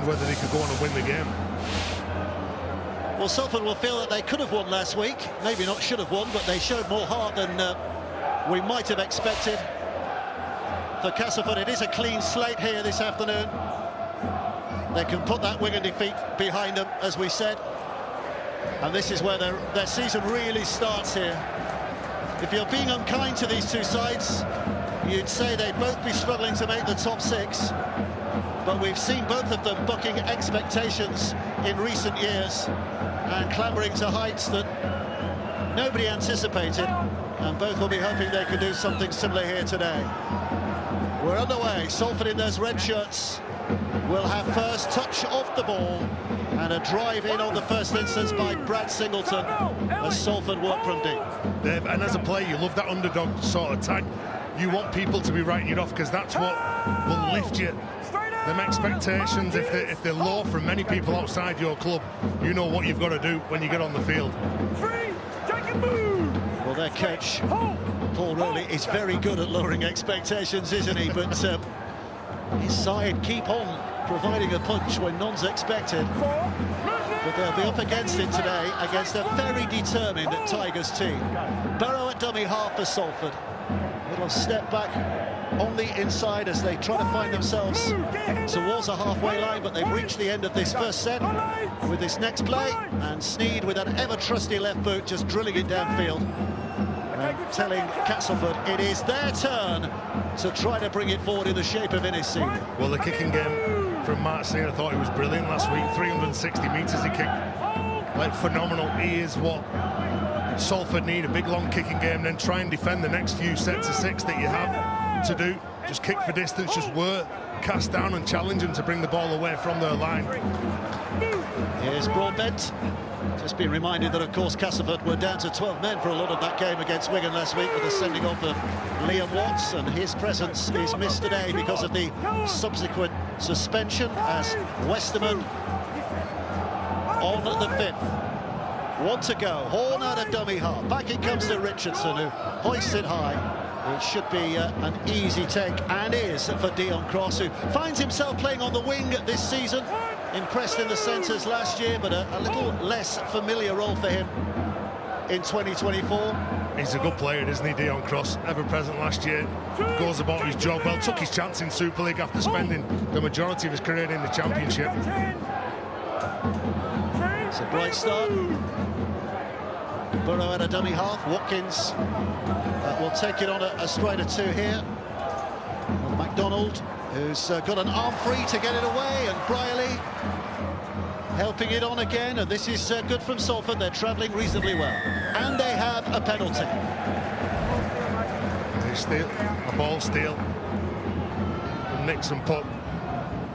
questioned whether they could go on and win the game. Well, Salford will feel that they could have won last week. Maybe not should have won, but they showed more heart than we might have expected. For Castleford, it is a clean slate here this afternoon. They can put that Wigan defeat behind them, as we said. And this is where their season really starts here. If you're being unkind to these two sides, you'd say they'd both be struggling to make the top six. But we've seen both of them bucking expectations in recent years and clambering to heights that nobody anticipated. And both will be hoping they can do something similar here today. We're underway. Salford in those red shirts will have first touch off the ball and a drive in on the first instance by Brad Singleton as Salford work from deep. Dave, and as a player, you love that underdog sort of tag. You want people to be writing you off because that's what will lift you. Them expectations, if they're low from many people outside your club, you know what you've got to do when you get on the field. Well, their coach, Paul Rowley, is very good at lowering expectations, isn't he? But his side keep on providing a punch when none's expected. But they'll be up against it today, against a very determined Tigers team. Burrow at dummy half for Salford. Little step back on the inside as they try to find themselves towards a halfway line, but they've reached the end of this first set with this next play, and Sneed with that ever-trusty left boot just drilling it downfield and telling Castleford it is their turn to try to bring it forward in the shape of Innis. Well, the kicking game from Mark Sneed, I thought he was brilliant last week. 360 metres he kicked, like phenomenal. He is what Salford need, a big long kicking game, then try and defend the next few sets of six that you have to do. Just kick for distance, just work, cast down and challenge them to bring the ball away from their line. Here's Broadbent. Just being reminded that, of course, Castleford were down to 12 men for a lot of that game against Wigan last week with the sending off of Liam Watts, and his presence is missed today because of the subsequent suspension as Westerman on the fifth. One to go. Horn out of dummy half. Back it comes to Richardson, who hoists it high. It should be an easy take, and is, for Dion Cross, who finds himself playing on the wing this season. Impressed in the centres last year, but a little less familiar role for him in 2024. He's a good player, isn't he, Dion Cross? Ever present last year, goes about his job well, took his chance in Super League after spending the majority of his career in the Championship. It's a bright start. Burrow at a dummy half. Watkins will take it on a straight of two here. Well, MacDonald, who's got an arm free to get it away, and Brierley helping it on again, and this is good from Salford. They're travelling reasonably well, and they have a penalty. A ball steal from Nixon Pup,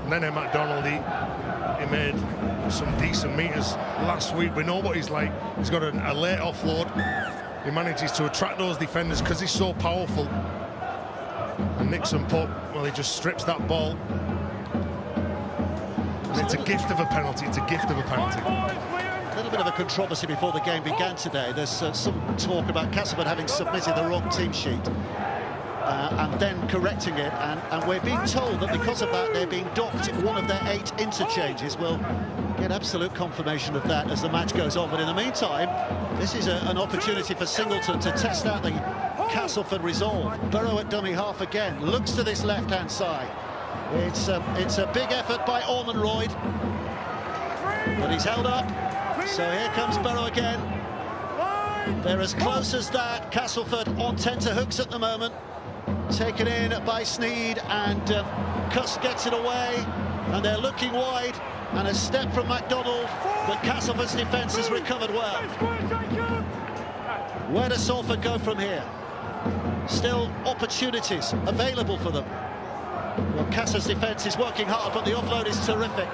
and then MacDonald, he made some decent meters last week. We know what he's like. He's got a late offload. He manages to attract those defenders because he's so powerful. And Nixon Pup, well, he just strips that ball. And it's a gift of a penalty. It's a gift of a penalty. A little bit of a controversy before the game began today. There's some talk about Castleford having submitted the wrong team sheet and then correcting it, and we're being told that because of that they're being docked one of their 8 interchanges. We'll get absolute confirmation of that as the match goes on, but in the meantime this is an opportunity for Singleton to test out the Castleford resolve. Burrow at dummy half again, looks to this left-hand side. It's a big effort by Ormond Royd, but he's held up. So here comes Burrow again. They're as close as that. Castleford on tenterhooks at the moment. Taken in by Sneed, and Cuss gets it away, and they're looking wide, and a step from MacDonald, but Castleford's defence has recovered well. Where does Salford go from here? Still opportunities available for them. Well, Cassa's defence is working hard, but the offload is terrific.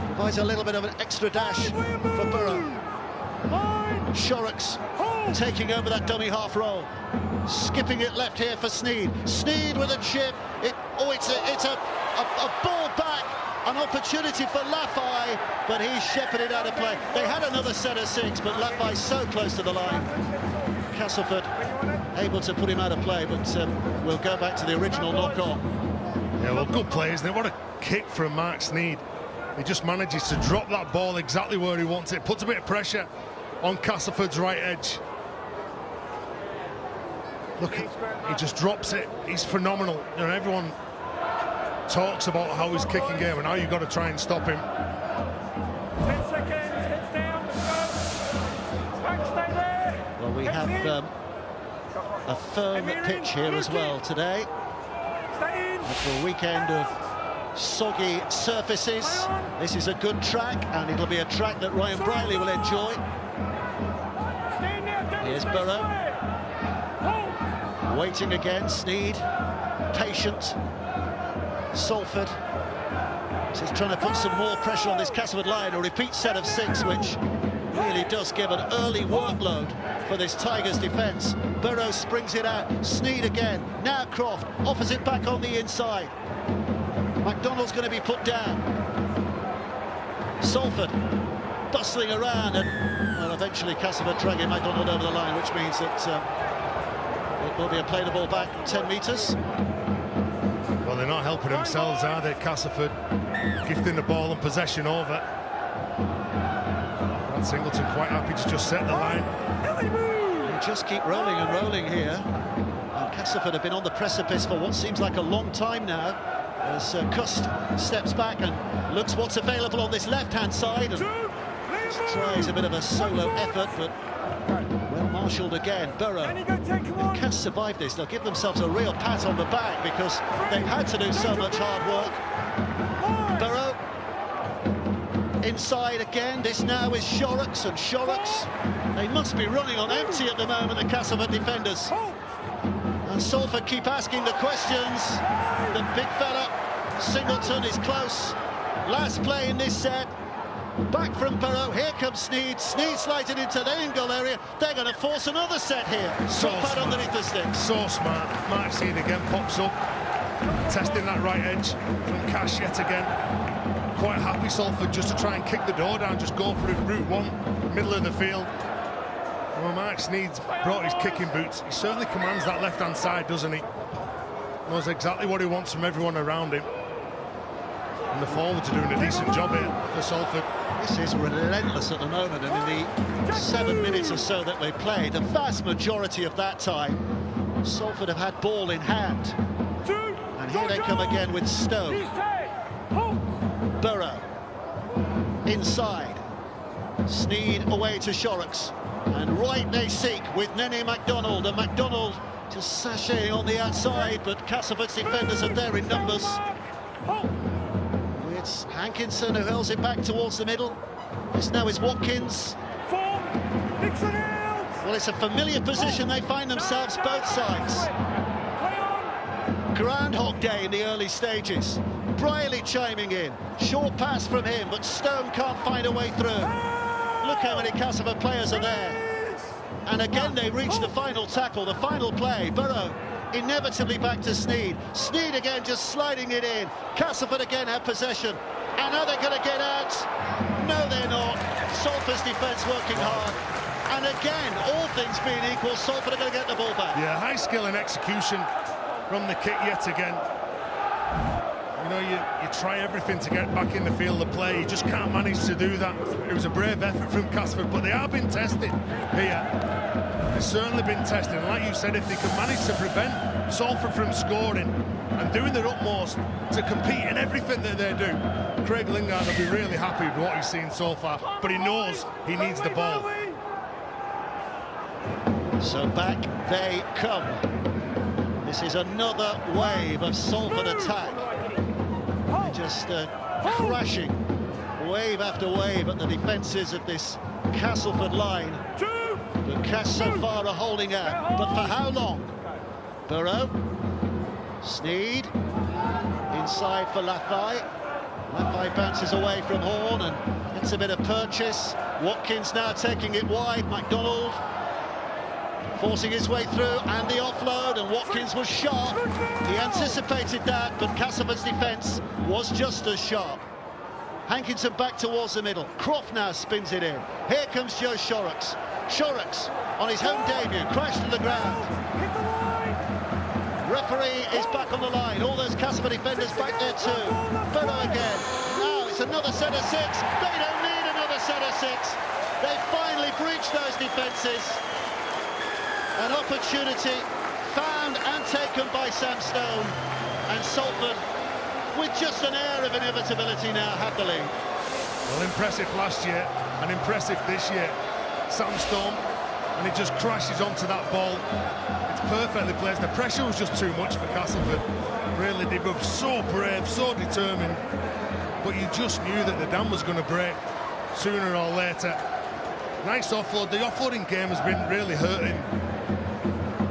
Provides a little bit of an extra dash for Burrow. Shorrocks taking over that dummy half roll. Skipping it left here for Sneed. Sneed with a chip. It's a ball back. An opportunity for Laffey, but he's shepherded out of play. They had another set of 6, but Laffey's so close to the line. Castleford able to put him out of play, but we'll go back to the original knock-on. Yeah, well, good players. They want a kick from Mark Sneed. He just manages to drop that ball exactly where he wants it, puts a bit of pressure on Castleford's right edge. Look, he just drops it. He's phenomenal. You know, everyone talks about how he's kicking game and how you've got to try and stop him. 10 seconds, heads down, back, stay there. Well, we have a firm pitch here as well today. After a weekend of soggy surfaces, this is a good track, and it'll be a track that Ryan Briley will enjoy. Here's Burrow. Waiting again, Sneed. Patient. Salford. So he's trying to put some more pressure on this Castleford line. A repeat set of 6, which really does give an early workload for this Tigers defence. Burrow springs it out. Sneed again. Now Croft offers it back on the inside. McDonald's going to be put down. Salford bustling around, and well, eventually Castleford dragging McDonald over the line, which means that it will be a play the ball back 10 metres. Well, they're not helping themselves, are they? Castleford gifting the ball and possession over. Brad Singleton quite happy to just set the line. They just keep rolling and rolling here. And Castleford have been on the precipice for what seems like a long time now. As Cust steps back and looks what's available on this left-hand side and tries a bit of a solo effort, but well marshalled again. Burrow, if Cast survive this, they'll give themselves a real pat on the back because they've had to do so much hard work. Burrow inside again. This now is Shorrocks, and Shorrocks, they must be running on empty at the moment, the Castleford defenders. And Salford keep asking the questions. The big fella, Singleton, is close. Last play in this set. Back from Burrow, here comes Sneed. Sneed slides it into their in-goal area. They're going to force another set here. So pad underneath the stick. So smart. Mark Sneed again pops up, testing that right edge from Cash yet again. Quite happy Salford just to try and kick the door down, just go for it, route one, middle of the field. Well, Mark Sneed's brought his kicking boots. He certainly commands that left-hand side, doesn't he? Knows exactly what he wants from everyone around him. And the forwards are doing a decent job here for Salford. This is relentless at the moment, and in the 7 minutes or so that they played, the vast majority of that time, Salford have had ball in hand. And here they come again with Stone. Burrow inside. Sneed away to Shorrocks. And right they seek with Nene MacDonald, and MacDonald just sashaying on the outside, but Castleford's defenders are there in numbers. It's Hankinson who hurls it back towards the middle. This now is Watkins. Well, it's a familiar position they find themselves, both sides. Groundhog Day in the early stages. Briley chiming in. Short pass from him, but Stone can't find a way through. Look how many Castleford players are there. And again they reach the final tackle, the final play. Burrow inevitably back to Sneed. Sneed again just sliding it in. Castleford again have possession. And are they going to get out? No, they're not. Salford's defence working hard. And again, all things being equal, Salford are going to get the ball back. Yeah, high skill and execution from the kick yet again. You know, you try everything to get back in the field of play. You just can't manage to do that. It was a brave effort from Castleford, but they have been tested here. They've certainly been tested. And like you said, if they can manage to prevent Salford from scoring and doing their utmost to compete in everything that they do, Craig Lingard will be really happy with what he's seen so far. But he knows he needs the ball. So back they come. This is another wave of Salford attack. They're just crashing wave after wave at the defences of this Castleford line. The Cast so far are holding out, but for how long? Burrow, Sneed, inside for Lafay. Lafay bounces away from Horn and gets a bit of purchase. Watkins now taking it wide. MacDonald forcing his way through, and the offload, and Watkins was sharp. He anticipated that, but Castleford's defence was just as sharp. Hankinson back towards the middle. Croft now spins it in. Here comes Joe Shorrocks. Shorrocks on his home debut, crashed to the ground. Referee is back on the line. All those Castleford defenders back there too. Burrow again. Now it's It's another set of six. They don't need another set of six. They finally breached those defences. An opportunity found and taken by Sam Stone, and Salford, with just an air of inevitability now, have the lead. Well, impressive last year and impressive this year. Sam Stone, and he just crashes onto that ball. It's perfectly placed. The pressure was just too much for Castleford. Really, they were so brave, so determined, but you just knew that the dam was going to break sooner or later. Nice offload. The offloading game has been really hurting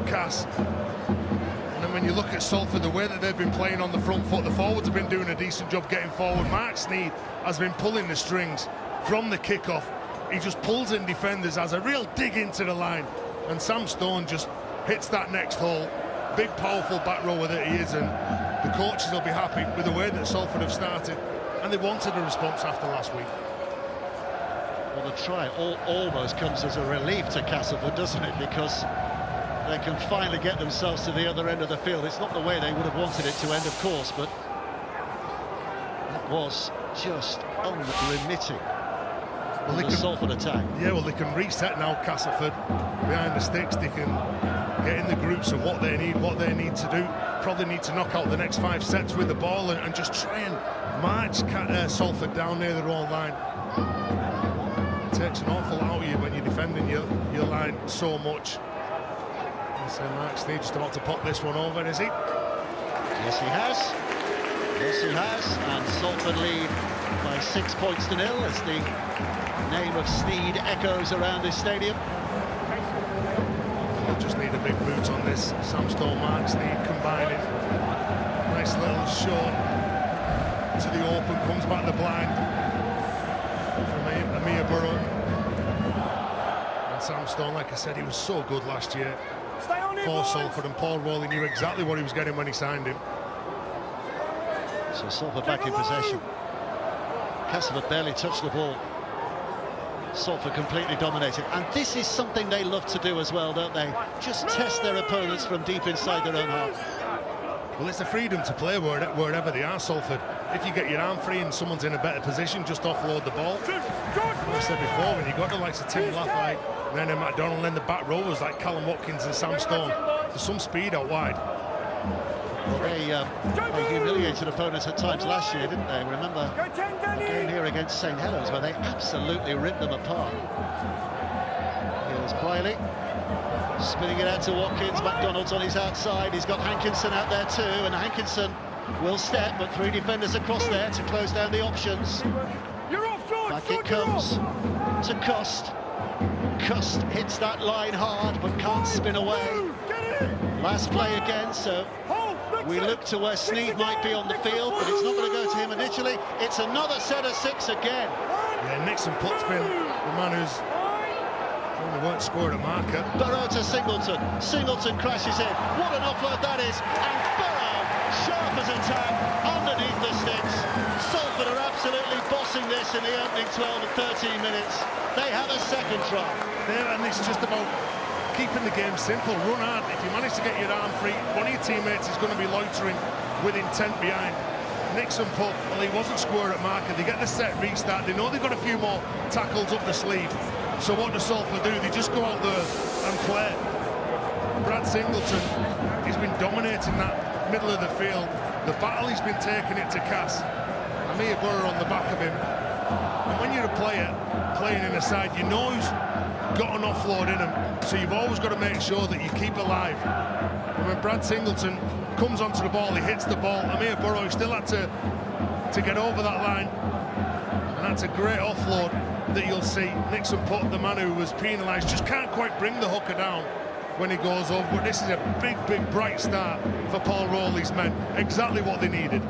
Cass. And then when you look at Salford, the way that they've been playing on the front foot, the forwards have been doing a decent job getting forward. Mark Sneed has been pulling the strings from the kickoff. He just pulls in defenders, has a real dig into the line, and Sam Stone just hits that next hole. Big, powerful back rower that he is, and the coaches will be happy with the way that Salford have started, and they wanted a response after last week. Well, the try almost comes as a relief to Castleford, doesn't it? Because they can finally get themselves to the other end of the field. It's not the way they would have wanted it to end, of course, but that was just unremitting. Well, the Salford attack. Yeah, well, they can reset now, Castleford, behind the sticks. They can get in the groups of what they need to do. Probably need to knock out the next 5 sets with the ball and just try and march Salford down near their own line. It takes an awful lot out of you when you're defending your line so much. So Mark Sneed just about to pop this one over, is he? Yes, he has. Yes, he has. And Salford lead by 6 points to 0 as the name of Sneed echoes around this stadium. They'll just need a big boot on this. Sam Stone, Mark Sneed combining. Nice little shot to the open, comes back the blind from Amir Burrow. And Sam Stone, like I said, he was so good last year for Salford, and Paul Rowley knew exactly what he was getting when he signed him. So Salford back in possession. Castleford barely touched the ball. Salford completely dominated, and this is something they love to do as well, don't they? Just test their opponents from deep inside their own half. Well, it's the freedom to play wherever they are, Salford. If you get your arm free and someone's in a better position, just offload the ball. Like I said before, when you got the likes of Tim Lathite, then McDonald, then the back rowers like Callum Watkins and Sam Stone, there's some speed out wide. They humiliated opponents at times last year, didn't they? Remember the game here against St Helens where they absolutely ripped them apart. Here's Briley, spinning it out to Watkins. McDonald's on his outside. He's got Hankinson out there too, and Hankinson will step, but 3 defenders across there to close down the options. Back it comes to Cost. Cost hits that line hard, but can't spin away. Last play again, so we look to where Sneed might be on the field, but it's not going to go to him initially. It's another set of 6 again. Yeah, Nixon Putt's been the man who's only won't score a marker. Burrow to Singleton. Singleton crashes in. What an offload that is. And Burrow, sharp as a tack, underneath the sticks. Salford are absolutely bossing this in the opening 12 and 13 minutes. They have a second try. Yeah, and it's just about keeping the game simple. Run hard. If you manage to get your arm free, one of your teammates is going to be loitering with intent behind. Nixon Putt, well, he wasn't square at marker. They get the set restart. They know they've got a few more tackles up the sleeve. So what does Salford do? They just go out there and play. Brad Singleton, he's been dominating that middle of the field. The battle he's been taking it to Cass. Amir Burrow on the back of him. And when you're a player playing in a side, you know who's got an offload in him, so you've always got to make sure that you keep alive. And when Brad Singleton comes onto the ball, he hits the ball. Amir Burrow still had to get over that line, and that's a great offload that you'll see. Nixon Putt, the man who was penalised, just can't quite bring the hooker down when he goes over, but this is a big bright start for Paul Rowley's men. Exactly what they needed.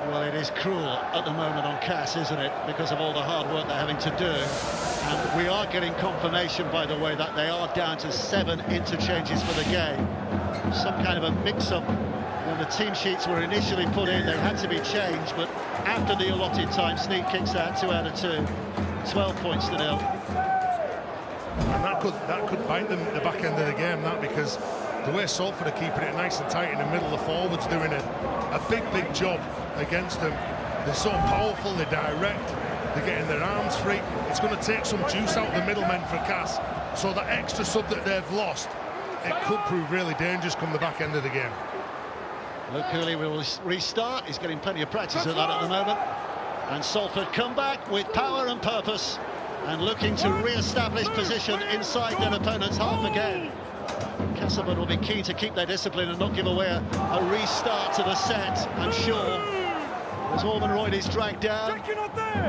Well, it is cruel at the moment on Cass, isn't it? Because of all the hard work they're having to do. And we are getting confirmation, by the way, that they are down to 7 interchanges for the game. Some kind of a mix-up. When the team sheets were initially put in, they had to be changed, but after the allotted time, Sneed kicks out 2 out of 2. 12 points to 0. And that could bite them at the back end of the game, that, because the way Salford are keeping it nice and tight in the middle, the forwards doing a big job against them. They're so powerful, they're direct, they're getting their arms free. It's going to take some juice out of the middlemen for Cass. So that extra sub that they've lost, it could prove really dangerous come the back end of the game. Luke Cooley will restart. He's getting plenty of practice at that at the moment. And Salford come back with power and purpose and looking to re-establish position inside their opponent's half again. Castleford will be keen to keep their discipline and not give away a restart to the set, I'm sure. As Ormonroyd is dragged down,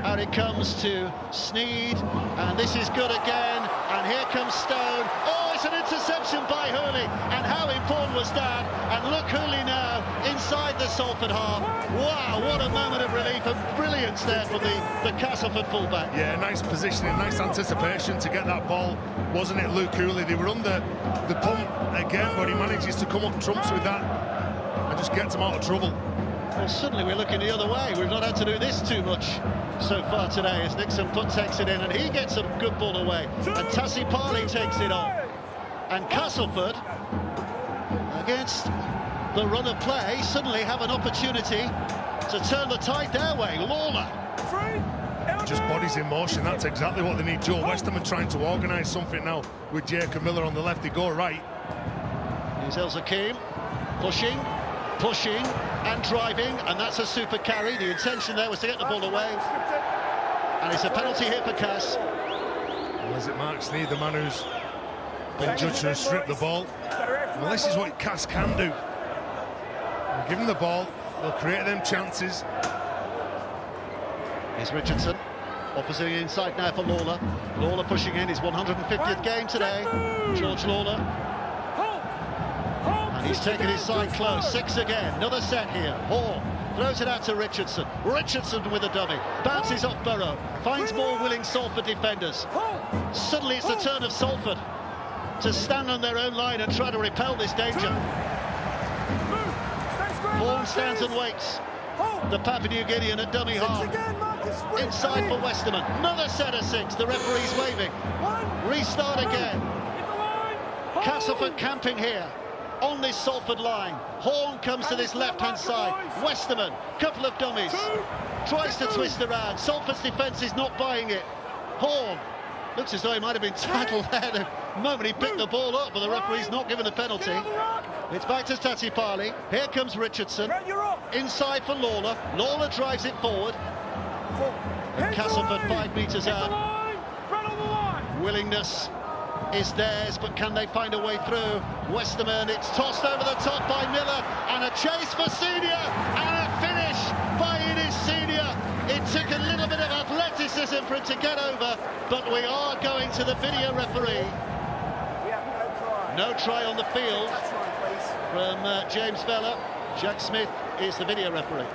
out it comes to Sneed, and this is good again, and here comes Stone. Oh, it's an interception by Hurley, and how important was that? And look, Hurley now inside the Salford half. Wow, what a moment of relief and brilliance there from the Castleford fullback. Yeah, nice positioning, nice anticipation to get that ball, wasn't it, Luke Cooley? They were under the pump again, but he manages to come up trumps with that and just gets them out of trouble. Well, suddenly we're looking the other way. We've not had to do this too much so far today as Nixon takes it in, and he gets a good ball away, and Tassi Parley takes it on. And Castleford, against the run of play, suddenly have an opportunity to turn the tide their way. Lawler. Just bodies in motion, that's exactly what they need. Joe Westerman trying to organise something now with Jacob Miller on the left. They go right. Here's El Zakim, pushing and driving, and that's a super carry. The intention there was to get the ball away, and it's a penalty here for Cass. Well, is it Mark Sneed, the man who's been judged to strip the ball? Well, this is what Cass can do. You give them the ball, they'll create them chances. Here's Richardson, opposite the inside now for Lawler. Lawler pushing in his 150th game today. George Lawler. He's taken his side close, 6 again, another set here. Hall throws it out to Richardson. Richardson with a dummy, bounces off Burrow, finds more willing Salford defenders. Suddenly it's the turn of Salford to stand on their own line and try to repel this danger. Hall stands and waits. The Papua New Guinean at dummy half. Inside for Westerman, another set of 6, the referee's waving. Restart again. Castleford camping here on this Salford line. Horn comes to this left-hand side. Westerman, couple of dummies, tries to twist around. Salford's defence is not buying it. Horn looks as though he might have been tackled there the moment he picked the ball up, but the referee's not given a penalty. It's back to Tassi Parley. Here comes Richardson. Inside for Lawler. Lawler drives it forward. And Castleford 5 metres out. Willingness is theirs, but can they find a way through? Westerman, it's tossed over the top by Miller, and a chase for Senior, and a finish by Enes Senior. It took a little bit of athleticism for it to get over, but we are going to the video referee. No try on the field from James Vella. Jack Smith is the video referee.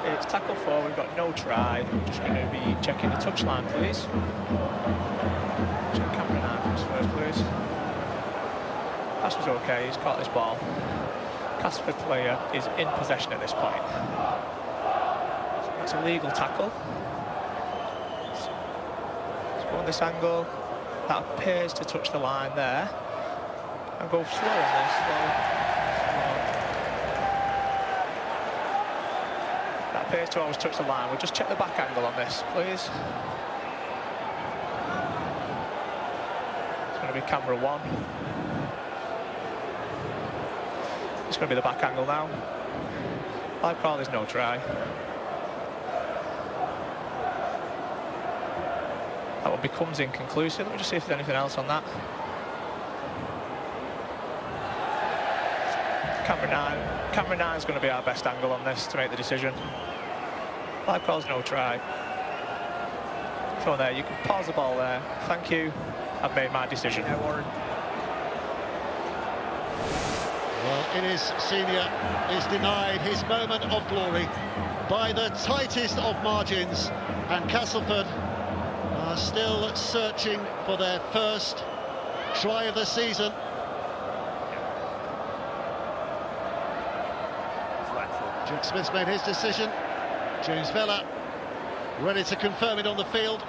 It's tackle 4, we've got no try. Just going to be checking the touchline, please. Check camera 9 comes first, please. Pass was okay, he's caught this ball. Castleford player is in possession at this point. So that's a legal tackle. Let's go on this angle. That appears to touch the line there. And go slow on this, slow. Appears to always touch the line. We'll just check the back angle on this, please. It's going to be camera 1. It's going to be the back angle now. Live call is no try. That one becomes inconclusive. Let me just see if there's anything else on that. Camera 9 is going to be our best angle on this to make the decision. Live call's no try. So there, you can pause the ball there. Thank you. I've made my decision. Well, Enes Senior is denied his moment of glory by the tightest of margins, and Castleford are still searching for their first try of the season. Jack Smith's made his decision. James Vella ready to confirm it on the field.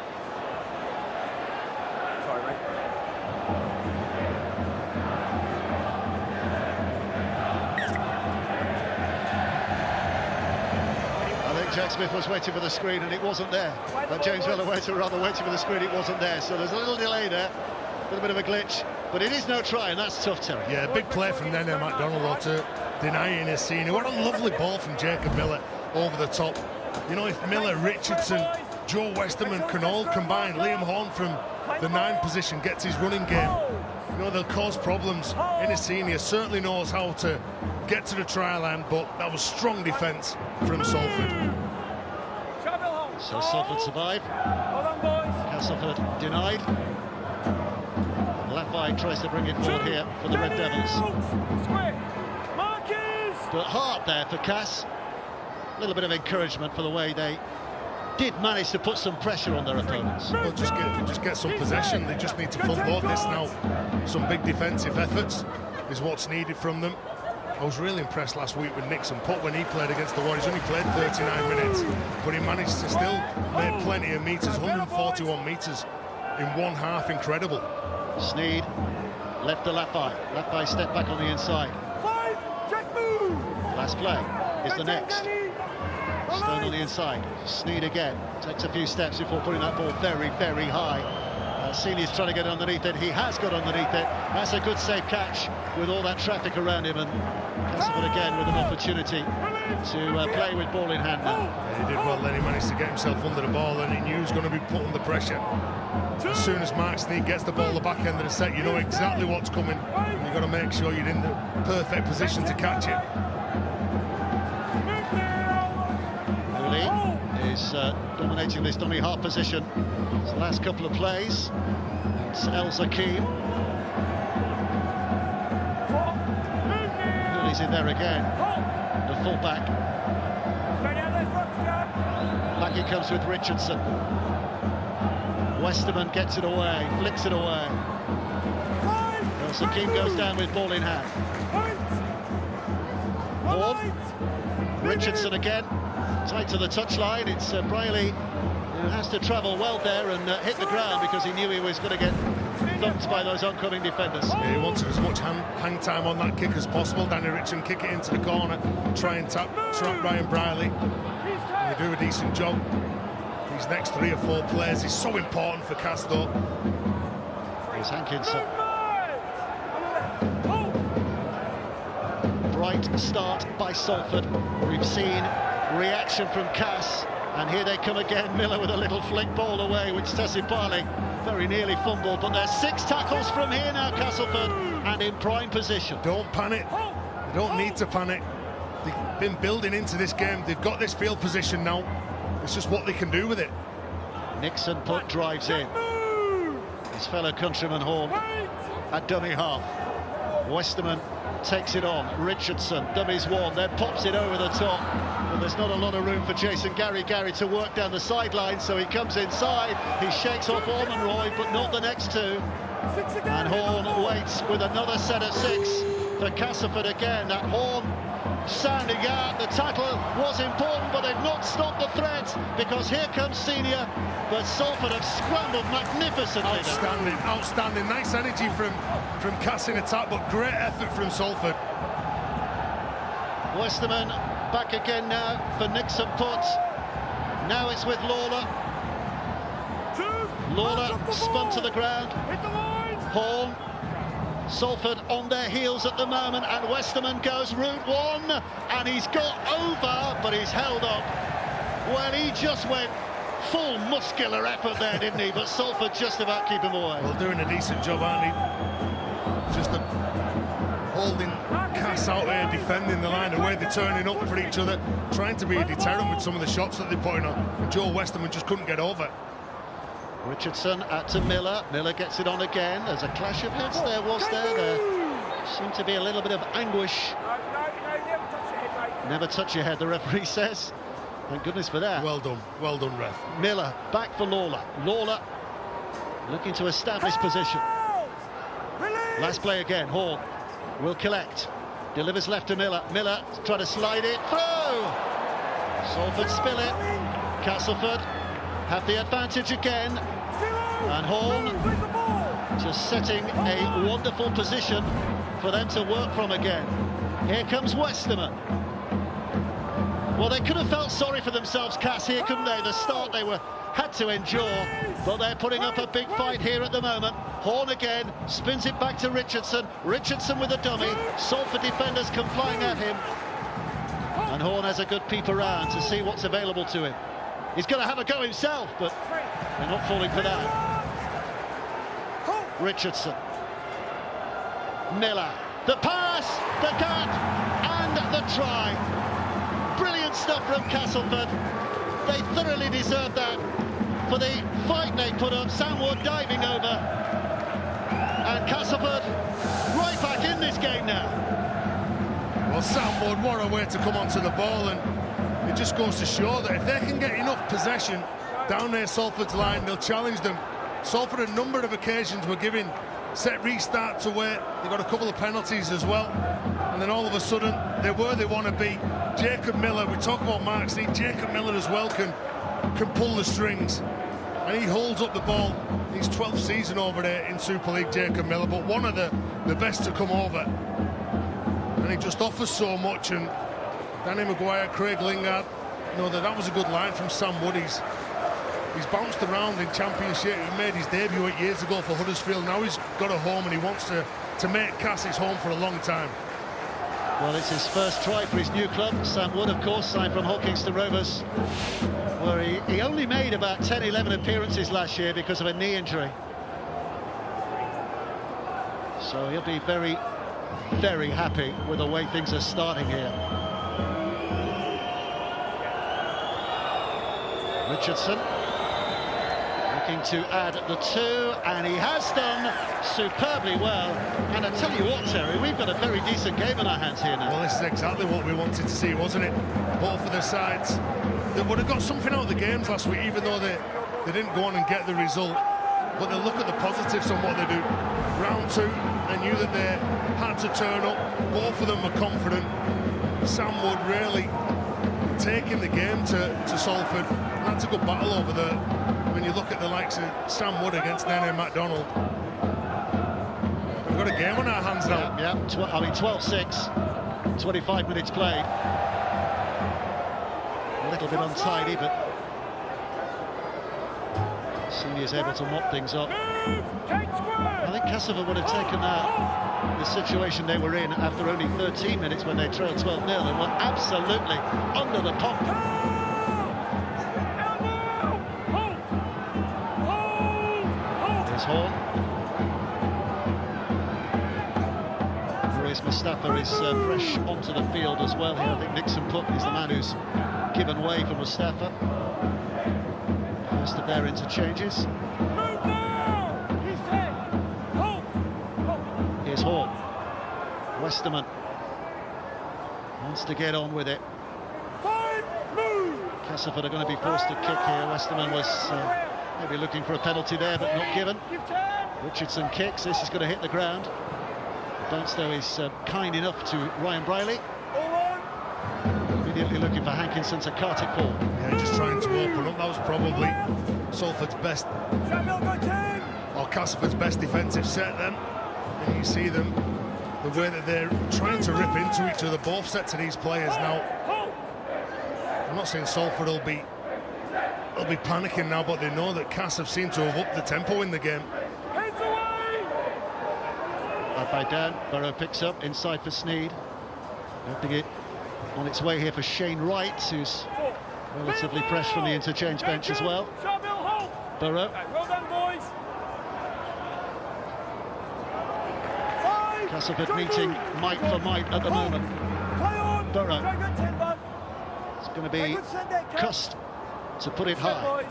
Jack Smith was waiting for the screen and it wasn't there. James Miller-Waiter rather waiting for the screen, it wasn't there. So there's a little delay there, a little bit of a glitch, but it is no try, and that's tough, Terry. Yeah, big play from Nene McDonald to deny Inesini. What a lovely ball from Jacob Miller over the top. You know, if Miller, Richardson, Joe Westerman can all combine, Liam Horn from the 9 position gets his running game, you know, they'll cause problems. Inesini certainly knows how to get to the try line, but that was strong defence from Salford. So Salford survive. Castleford denied. Lafay tries to bring it forward here for the Red Devils. But hard there for Cass. A little bit of encouragement for the way they did manage to put some pressure on their opponents. Well, just get some possession. They just need to front load this now. Some big defensive efforts is what's needed from them. I was really impressed last week with Nixon Putt when he played against the Warriors. He only played 39 minutes, but he managed to still make plenty of metres, 141 metres in one half. Incredible. Sneed left to Lafay. Lafay stepped back on the inside. Last play is the next. Stone on the inside. Sneed again. Takes a few steps before putting that ball very, very high. Senior's trying to get underneath it. He has got underneath it. That's a good safe catch with all that traffic around him. And Castleford again with an opportunity to play with ball in hand now. Yeah, he did well then. He managed to get himself under the ball, and he knew he was going to be put under pressure. As soon as Mark Sneed gets the ball the back end of the set, you know exactly what's coming. And you've got to make sure you're in the perfect position to catch it. Is dominating this dummy half position. It's the last couple of plays. It's El Zakim. He's in there again. The full-back. Back he comes with Richardson. Westerman gets it away, flicks it away. El Zakim goes down with ball in hand. Horn. Richardson again. Tight to the touchline. It's Briley who has to travel well there and hit the ground because he knew he was going to get thumped by those oncoming defenders. Yeah, he wanted as much hang time on that kick as possible. Danny Richardson kick it into the corner, try and trap Ryan Briley. And they do a decent job. These next 3 or 4 plays is so important for Cass though. Here's Hankinson. Bright start by Salford. We've seen reaction from Cass, and here they come again. Miller with a little flick ball away, which Tessipali very nearly fumbled, but there's 6 tackles from here now, Castleford, and in prime position. Don't panic. They don't need to panic. They've been building into this game. They've got this field position now. It's just what they can do with it. Nixon Putt drives in. His fellow countryman Horn at dummy half. Westerman takes it on. Richardson, dummies 1, then pops it over the top. But there's not a lot of room for Jason Gary to work down the sideline, so he comes inside. He shakes off Ormonroy, but not the next 2. And Horn waits with another set of 6 for Castleford again. That Horn sounding out. The tackle was important, but they've not stopped the threat because here comes Senior. But Salford have scrambled magnificently. Outstanding, outstanding. Nice energy from Cass in attack, but great effort from Salford. Westerman back again now for Nixon Putt. Now it's with Lawler. Lawler spun to the ground. Horn. Salford on their heels at the moment, and Westerman goes route 1, and he's got over, but he's held up. Well, he just went full muscular effort there, didn't he? But Salford just about keep him away. Well, doing a decent job, aren't he? Just holding Cass out here, defending the line, the way they're turning up for each other, trying to be a deterrent with some of the shots that they're putting on. And Joe Westerman just couldn't get over. Richardson out to Miller. Miller gets it on again. There's a clash of heads there, was there? There seemed to be a little bit of anguish. Never touch your head, the referee says. Thank goodness for that. Well done, ref. Miller back for Lawler. Lawler looking to establish position. Last play again. Horn will collect. Delivers left to Miller. Miller try to slide it through. Salford spill it. Castleford have the advantage again. And Horn just setting a wonderful position for them to work from again. Here comes Westerman. Well, they could have felt sorry for themselves, Cass, here, couldn't they? The start they had to endure, but they're putting up a big fight here at the moment. Horn again, spins it back to Richardson. Richardson with a dummy. Salford defenders come flying at him. And Horn has a good peep around to see what's available to him. He's going to have a go himself, but they're not falling for that. Richardson. Miller. The pass, the cut, and the try. Brilliant stuff from Castleford. They thoroughly deserved that for the fight they put up. Sam Wood diving over. And Castleford right back in this game now. Well, Sam Wood, what a way to come onto the ball, and it just goes to show that if they can get enough possession down near Salford's line, they'll challenge them. Salford, a number of occasions, were giving set restarts away. They got a couple of penalties as well, and then all of a sudden they're where they want to be. Jacob Miller, we talk about Mark Sneed, Jacob Miller as well can pull the strings, and he holds up the ball. His 12th season over there in Super League, Jacob Miller, but one of the best to come over, and he just offers so much. And Danny Maguire, Craig Lingard, that was a good line from Sam Wood. He's bounced around in Championship. He made his debut 8 years ago for Huddersfield. Now he's got a home, and he wants to make Cass his home for a long time. Well, it's his first try for his new club. Sam Wood, of course, signed from Hawkingston Rovers, where he only made about 10-11 appearances last year because of a knee injury. So he'll be very, very happy with the way things are starting here. Richardson looking to add the 2, and he has done superbly well. And I tell you what, Terry, we've got a very decent game in our hands here now. Well, this is exactly what we wanted to see, wasn't it? Both of the sides that would have got something out of the games last week, even though they didn't go on and get the result. But they look at the positives on what they do. Round 2, they knew that they had to turn up. Both of them were confident. Sam Wood really taking the game to Salford. That's a good battle over there. When you look at the likes of Sam Wood against Nene MacDonald, we've got a game on our hands now. Yeah, 12-6, 25 minutes played. A little bit untidy, but Senior's able to mop things up. I think Castleford would have taken the situation they were in after only 13 minutes when they trailed 12-0 and were absolutely under the pump. Horn. Maurice Mustafa is fresh onto the field as well here. I think Nixon Puck is the man who's given way for Mustafa. First of their interchanges. Here's Horn. Westerman wants to get on with it. Castleford are going to be forced to kick here. Westerman was maybe looking for a penalty there, but not given. Richardson kicks. This is going to hit the ground. Barnstow is kind enough to Ryan Briley. Immediately looking for Hankinson to cart it forward. Yeah, just trying to open up. That was probably Salford's best, or Castleford's best defensive set then. And you see them, the way that they're trying to rip into each other, both sets of these players now. I'm not saying Salford will be panicking now, but they know that Cass have seemed to have upped the tempo in the game. Up by Dan, Burrow picks up inside for Sneed. Opening it on its way here for Shane Wright, who's relatively fresh from the interchange bench as well. Burrow. Well done, boys. Castleford meeting might for might at the moment. Burrow. It's going to be Cust to put it high.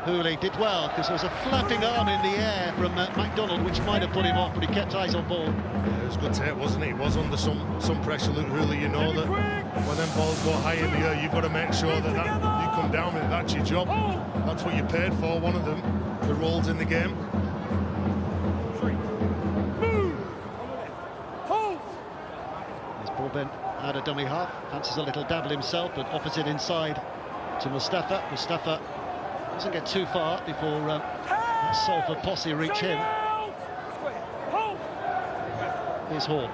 Hooley did well because there was a flapping arm in the air from MacDonald, which might have put him off, but he kept eyes on ball. Yeah, it was a good take, wasn't it? He was under some pressure, Luke Hooley. You know that when them balls go high in the air, you've got to make sure that you come down with it. That's your job. That's what you paid for. One of them, the roles in the game. There's Broadbent out of dummy half. Fancies a little dabble himself, but offers it inside to Mustafa. Mustafa doesn't get too far before that Salford posse reach him. Here's Horn.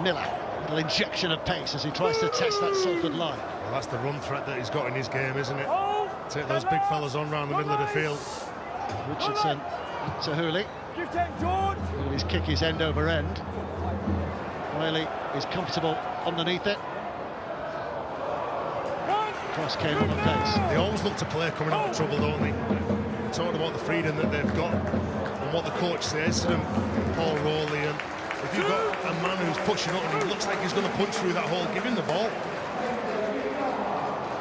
Miller, Little injection of pace as he tries to test that Salford line. Well, that's the run threat that he's got in his game, isn't it? Take those big fellas on round the middle of the field. Richardson to Hooley. Hooley's kick is end over end. Riley is comfortable underneath it. Cross came on the pace. They always look to play coming out of trouble, don't they? We're talking about the freedom that they've got and what the coach says to them, Paul Rowley. And if you've got a man who's pushing up and he looks like he's going to punch through that hole, give him the ball.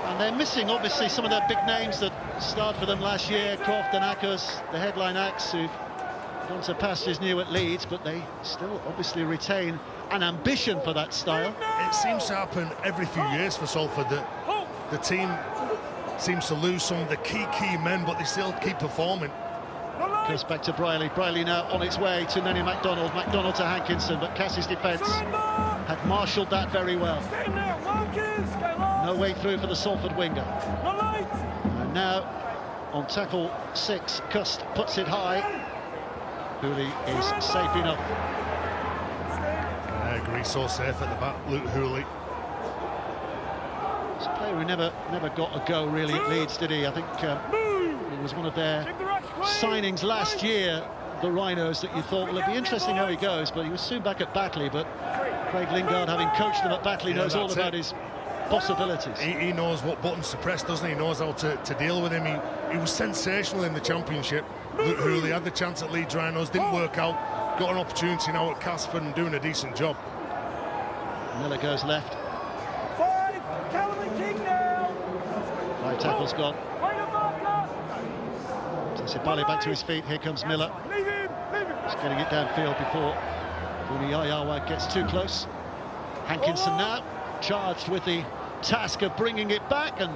And they're missing, obviously, some of their big names that started for them last year. Croft and Akers, the headline acts, who've gone to pastures new at Leeds, but they still obviously retain an ambition for that style. It seems to happen every few years for Salford that the team seems to lose some of the key men, but they still keep performing. Goes back to Briley. Briley now on its way to Nenny MacDonald. MacDonald to Hankinson, but Cassie's defence had marshalled that very well. No way through for the Salford winger. And now on tackle 6, Cust puts it high. Hooley is safe enough. I agree, so safe at the back, Luke Hooley. He's a player who never got a go really at Leeds, did he? I think he was one of their signings last year, the Rhinos, that you thought, well, it'd be interesting how he goes, but he was soon back at Batley. But Craig Lingard, having coached him at Batley, knows all about his possibilities. He knows what buttons to press, doesn't he? He knows how to deal with him. He was sensational in the Championship. Luke Hooley had the chance at Leeds Rhinos, didn't work out, got an opportunity now at Castleford and doing a decent job. Miller goes left. 5 tackles gone. Sibali back to his feet. Here comes Miller. Just getting it downfield before Yayawa gets too close. Hankinson now charged with the task of bringing it back and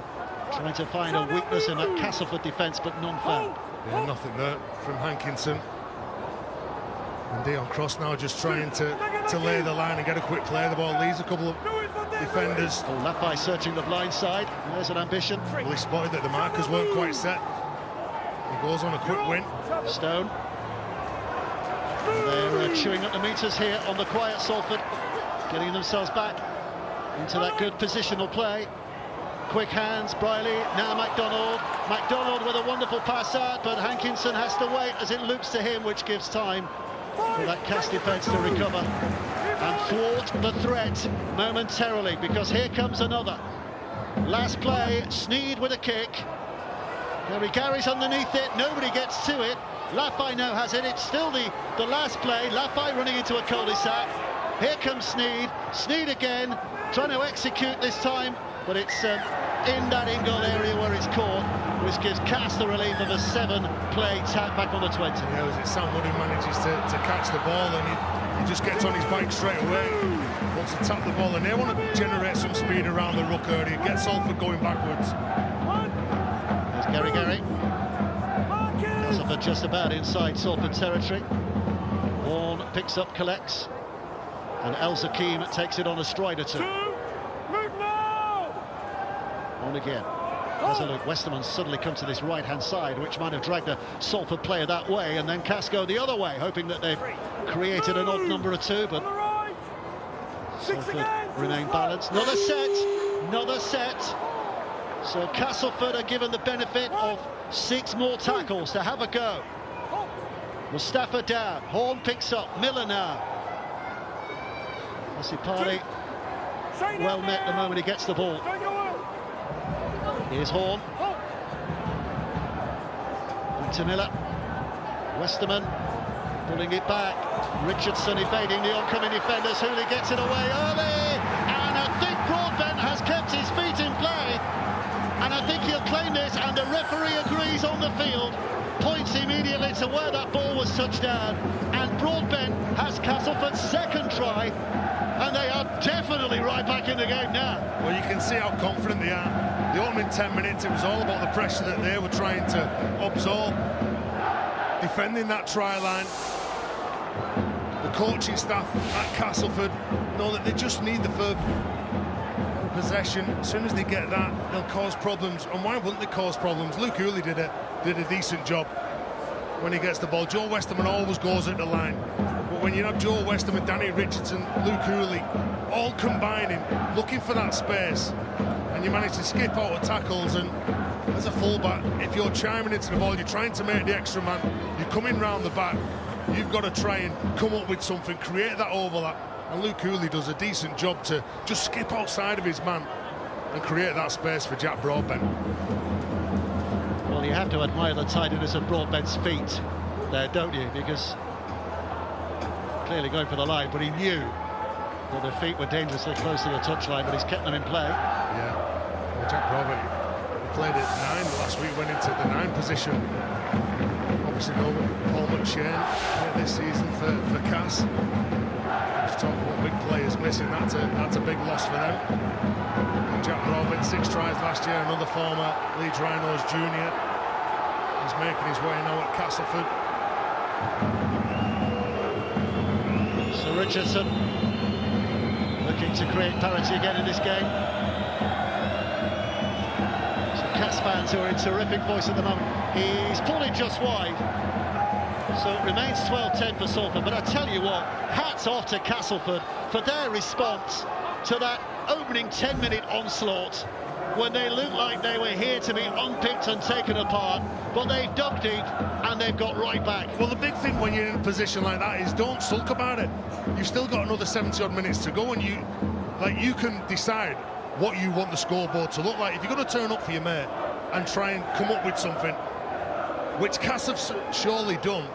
trying to find a weakness in that Castleford defence, but none found. Yeah, nothing there from Hankinson. And Dion Cross now just trying to lay the line and get a quick play. The ball leaves a couple of defenders. Oh, Lafay searching the blind side. There's an ambition. Well, he spotted that the markers weren't quite set. He goes on a quick win. Stone. They're chewing up the meters here on the quiet Salford, getting themselves back into that good positional play. Quick hands, Briley, now MacDonald. MacDonald with a wonderful pass out, but Hankinson has to wait as it loops to him, which gives time for that Cass defence to recover and thwart the threat momentarily, because here comes another. Last play, Sneed with a kick. Gary's underneath it, nobody gets to it. Lafay now has it, it's still the last play. Lafay running into a cul-de-sac. Here comes Sneed, Sneed again, trying to execute this time, but it's in that in-goal area where it's caught, which gives Cass the relief of a 7-play tap back on the 20. Yeah, was it Sam Wood who manages to catch the ball, and he just gets on his bike straight away, wants to tap the ball, and they want to generate some speed around the ruck area, get Salford going backwards. There's Gary. Castleford just about inside Salford territory. Horn picks up, collects, and El Zakim takes it on a stride or two. On again. Has a look. Westerman's suddenly come to this right-hand side, which might have dragged a Salford player that way, and then Casco the other way, hoping that they've created an odd number or two, but Salford remain balanced. Another set. So Castleford are given the benefit of 6 more tackles to have a go. Mustafa down. Horn picks up. Miller now. Asipari well met the moment he gets the ball. Here's Horn. Back to Miller. Westerman pulling it back. Richardson evading the oncoming defenders. Hooley gets it away early. And I think Broadbent has kept his feet in play. And I think he'll claim this, and the referee agrees on the field. Points immediately to where that ball was touched down. And Broadbent has Castleford's second try. And they are definitely right back in the game now. Well, you can see how confident they are. The opening 10 minutes, it was all about the pressure that they were trying to absorb. Defending that try line. The coaching staff at Castleford know that they just need the third possession. As soon as they get that, they'll cause problems. And why wouldn't they cause problems? Luke Hooley did a decent job when he gets the ball. Joe Westerman always goes at the line. But when you have Joe Westerman, Danny Richardson, Luke Hooley all combining, looking for that space, and you manage to skip out of tackles. And as a fullback, if you're chiming into the ball, you're trying to make the extra man, you're coming round the back, you've got to try and come up with something, create that overlap. And Luke Cooley does a decent job to just skip outside of his man and create that space for Jack Broadbent. Well, you have to admire the tidiness of Broadbent's feet there, don't you? Because clearly going for the line, but he knew that the feet were dangerously close to the touchline, but he's kept them in play. Yeah, well, Jack Broadbent played at 9 last week, went into the 9 position. Obviously, no Paul McShane this season for Cass. Just talking about big players missing, that's a big loss for them. And Jack Broadbent, 6 tries last year, another former Leeds Rhinos junior. He's making his way now at Castleford. So Richardson looking to create parity again in this game. So Cass fans who are in terrific voice at the moment. He's pulled it just wide. So it remains 12-10 for Salford. But I tell you what, hats off to Castleford for their response to that opening 10-minute onslaught when they looked like they were here to be unpicked and taken apart, but they've dug deep and they've got right back. Well, the big thing when you're in a position like that is don't sulk about it. You've still got another 70-odd minutes to go, and you can decide what you want the scoreboard to look like. If you're going to turn up for your mate and try and come up with something, which Cass have surely done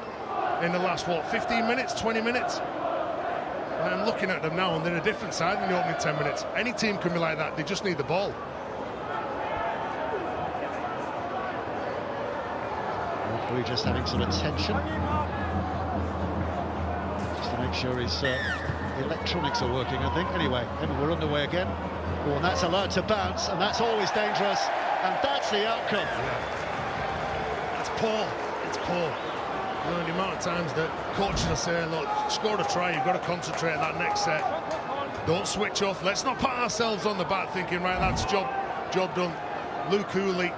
in the last, 15 minutes, 20 minutes? I'm looking at them now, and they're a different side in the opening 10 minutes. Any team can be like that, they just need the ball. Referee just having some attention, just to make sure his electronics are working, I think. Anyway, we're underway again. Oh, and that's allowed to bounce, and that's always dangerous, and that's the outcome. Yeah. It's poor, it's poor. You know, the amount of times that coaches are saying, look, scored a try, you've got to concentrate that next set. Don't switch off. Let's not pat ourselves on the back thinking, right, that's job done. Luke Cooley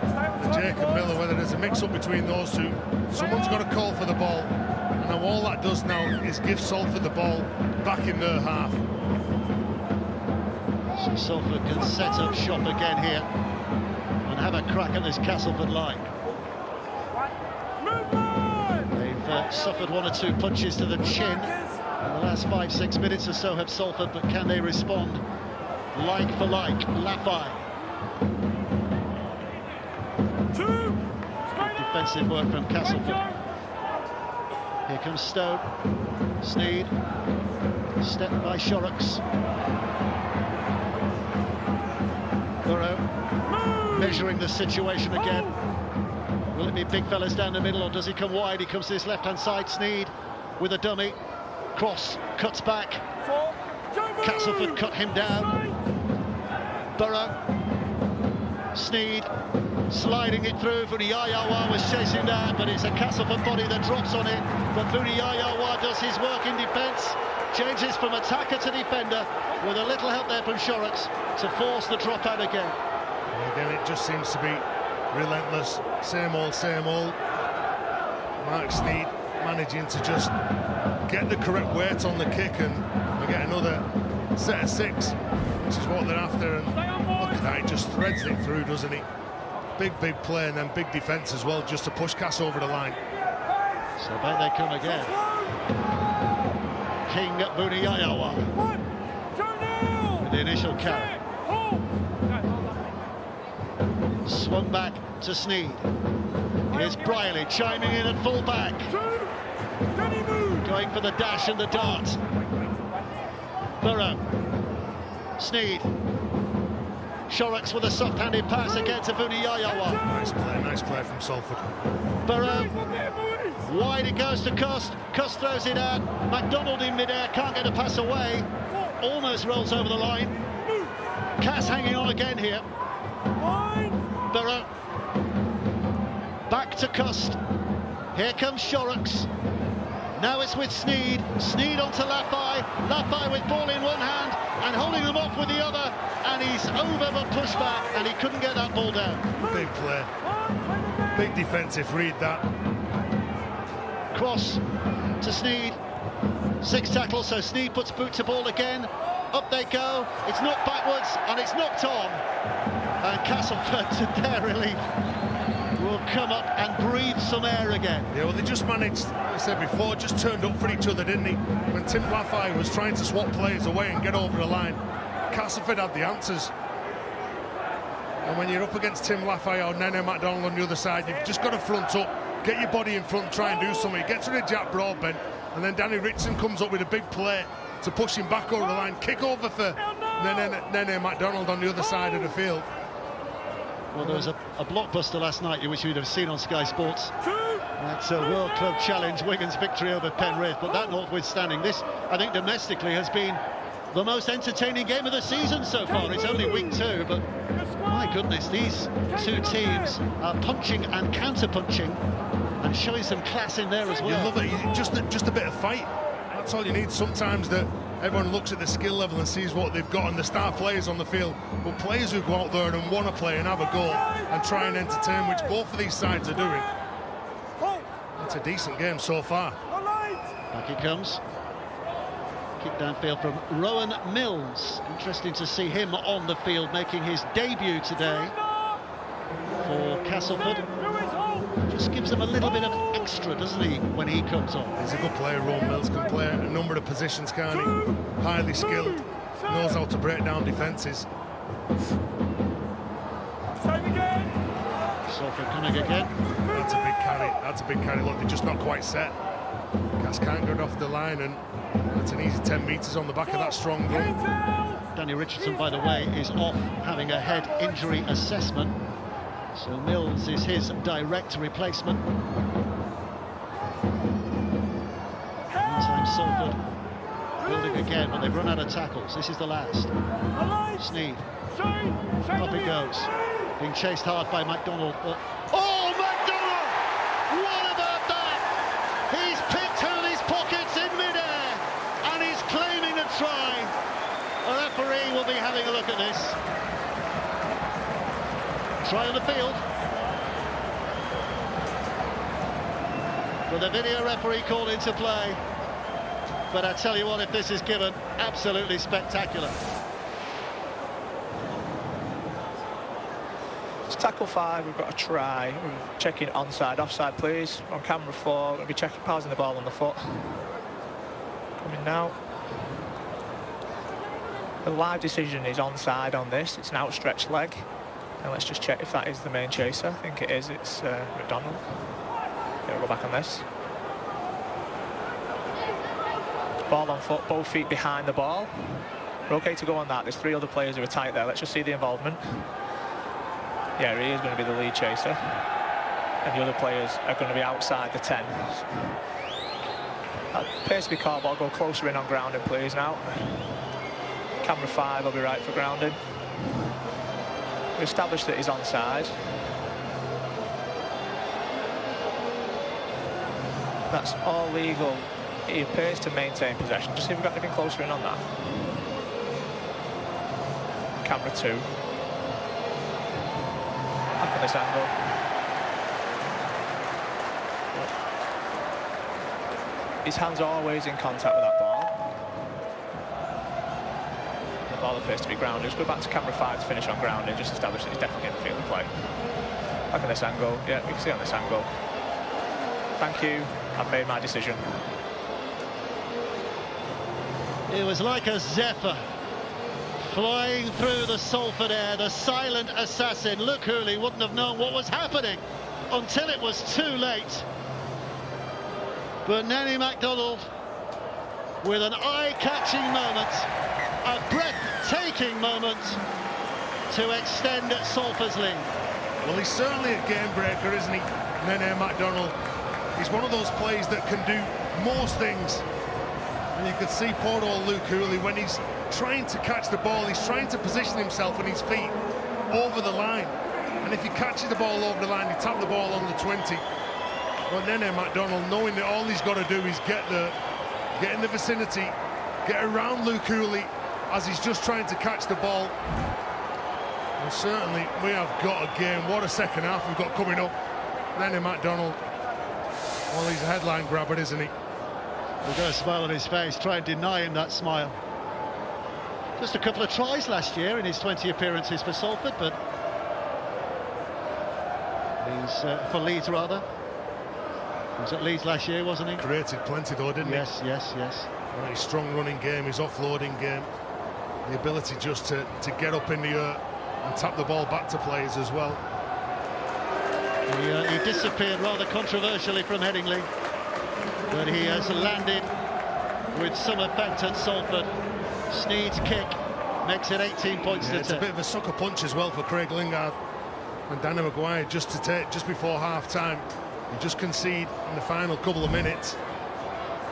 and Jacob Miller, whether there's a mix-up between those two, someone's got to call for the ball. And now all that does now is give Salford the ball back in their half. So Salford can set up shop again here and have a crack at this Castleford line. They've suffered 1 or 2 punches to the chin in the last 5-6 minutes or so have Salford, but can they respond like for like? Lafay. Defensive work from Castleford. Here comes Stone. Sneed. Step by Shorrocks. Burrow measuring the situation again. Will it be big fellas down the middle, or does he come wide? He comes to this left-hand side. Sneed with a dummy. Cross, cuts back. Castleford cut him down. Burrow. Sneed sliding it through. Vuniyayawa was chasing that, but it's a Castleford body that drops on it. But Vuniyayawa does his work in defence. Changes from attacker to defender with a little help there from Shorrocks to force the drop out again. And again, it just seems to be relentless. Same old, same old. Mark Sneed managing to just get the correct weight on the kick and get another set of 6, which is what they're after. And look at that, he just threads it through, doesn't he? Big play, and then big defence as well, just to push Cass over the line. So back they come again. King Vuniyayawa with the initial carry. Swung back to Sneed. Here's Briley chiming in at full back. Going for the dash and the dart. Burrow. Sneed. Shorrocks with a soft-handed pass again to Vuniyayawa. Nice play from Salford. Burrow. Wide it goes to Cust. Cust throws it out. MacDonald in mid-air, can't get a pass away. Almost rolls over the line. Cass hanging on again here. Burrow. Back to Cust. Here comes Shorrocks. Now it's with Sneed. Sneed onto Lafay. Lafay with ball in one hand and holding them off with the other. And he's over but pushed back, and he couldn't get that ball down. Big play. Big defensive read, that. Cross to Sneed. 6 tackles, so Sneed puts boot to ball again. up they go, it's knocked backwards and it's knocked on. And Castleford, to their relief, will come up and breathe some air again. Yeah, well, they just managed, like I said before, just turned up for each other, didn't he? When Tim Laffey was trying to swap players away and get over the line, Castleford had the answers. And when you're up against Tim Laffey or Nene McDonald on the other side, you've just got to front up, get your body in front, try and do something. Get rid of Jack Broadbent, and then Danny Richardson comes up with a big play to push him back over the line. Kick over for Nene McDonald on the other side of the field. Well, there was a blockbuster last night which you'd have seen on Sky Sports. That's a World Club Challenge, Wigan's victory over Penrith. But that notwithstanding, this, I think, domestically has been the most entertaining game of the season so far. It's only week 2, but my goodness, these two teams are punching and counter-punching and showing some class in there as well. You love it, just a bit of fight. That's all you need. Sometimes that everyone looks at the skill level and sees what they've got and the star players on the field, but players who go out there and want to play and have a go and try and entertain, which both of these sides are doing. It's a decent game so far. Back he comes. Kick downfield from Rowan Mills. Interesting to see him on the field making his debut today for Castleford. Just gives them a little bit of extra, doesn't he, when he comes on? He's a good player. Rowan Mills can play a number of positions, can't he? Highly skilled, knows how to break down defences. Salford coming again. That's a big carry. That's a big carry. Look, they're just not quite set. Cass can't get off the line, and that's an easy 10 metres on the back of that strong run. Danny Richardson, by the way, is off having a head injury assessment, so Mills is his direct replacement. Meantime, Salford building again, but they've run out of tackles. This is the last. Sneed. Up he goes. Being chased hard by McDonald. Oh, McDonald! What about that? He's picked out his pockets in midair, and he's claiming a try. The referee will be having a look at this. Try on the field. But the video referee called into play. But I tell you what, if this is given, absolutely spectacular. It's tackle 5, we've got a try. We're checking onside, offside, please. On camera 4, we'll be checking, pausing the ball on the foot. Coming now. The live decision is onside on this. It's an outstretched leg. And let's just check if that is the main chaser. I think it is. It's McDonald. Okay, we'll go back on this. Ball on foot, both feet behind the ball. We're okay to go on that. There's 3 other players who are tight there. Let's just see the involvement. Yeah, he is going to be the lead chaser. And the other players are going to be outside the 10. That appears to be caught ball. Go closer in on grounding, please, now. Camera 5 will be right for grounding. We established that he's onside. That's all legal. He appears to maintain possession. Just see if we've got anything closer in on that. Camera 2. Up on this angle. His hands are always in contact with that ball. The ball appears to be grounded. Just go back to camera 5 to finish on grounding. Just establish that he's definitely in the field of play. Back on this angle. Yeah, we can see on this angle. Thank you. I've made my decision. It was like a zephyr flying through the Salford air, the silent assassin. Luke Hooley wouldn't have known what was happening until it was too late. But Nene McDonald, with an eye-catching moment, a breathtaking moment to extend Salford's lead. Well, he's certainly a game breaker, isn't he, Nene McDonald? He's one of those players that can do most things. And you can see poor old Luke Hooley, when he's trying to catch the ball, he's trying to position himself on his feet over the line. And if he catches the ball over the line, he tap the ball on the 20. Well, Nene McDonald, knowing that all he's got to do is get in the vicinity, get around Luke Hooley as he's just trying to catch the ball. Well, certainly we have got a game. What a second half we've got coming up. Nene McDonald, well, he's a headline grabber, isn't he? We've got a smile on his face. Try and deny him that smile. Just a couple of tries last year in his 20 appearances for Salford, but he's for Leeds rather. He was at Leeds last year, wasn't he? Created plenty though, didn't he? Yes. Right, his strong running game, his offloading game, the ability just to get up in the air and tap the ball back to players as well. He disappeared rather controversially from Headingley, but he has landed with some effect at Salford. Sneed's kick makes it 18 points to 10. It's a bit of a sucker punch as well for Craig Lingard and Danny Maguire just to take just before half-time. You just concede in the final couple of minutes,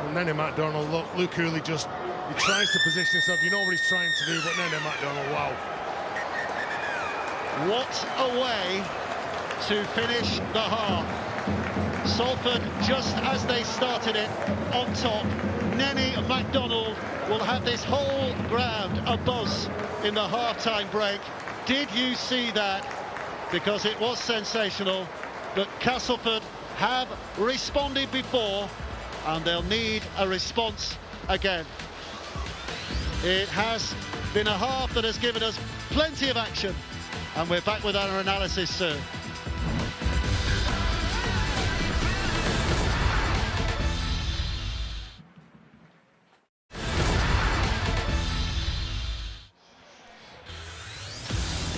and Nene McDonald, look, Luke Cooley he tries to position himself. You know what he's trying to do, but Nene McDonald, wow. What a way to finish the half. Salford, just as they started it, on top. Nene McDonald will have this whole ground abuzz in the half-time break. Did you see that? Because it was sensational, but Castleford have responded before, and they'll need a response again. It has been a half that has given us plenty of action, and we're back with our analysis soon.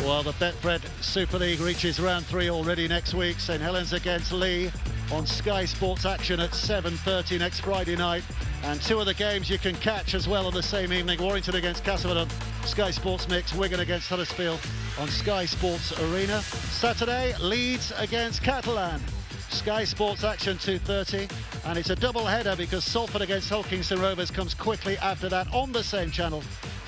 Well, the Betfred Super League reaches round 3 already next week. St Helens against Lee on Sky Sports action at 7:30 next Friday night. And 2 of the games you can catch as well on the same evening. Warrington against Castleford on Sky Sports Mix. Wigan against Huddersfield on Sky Sports Arena. Saturday, Leeds against Catalan. Sky Sports action 2:30. And it's a double header because Salford against Hull Kingston Rovers comes quickly after that on the same channel.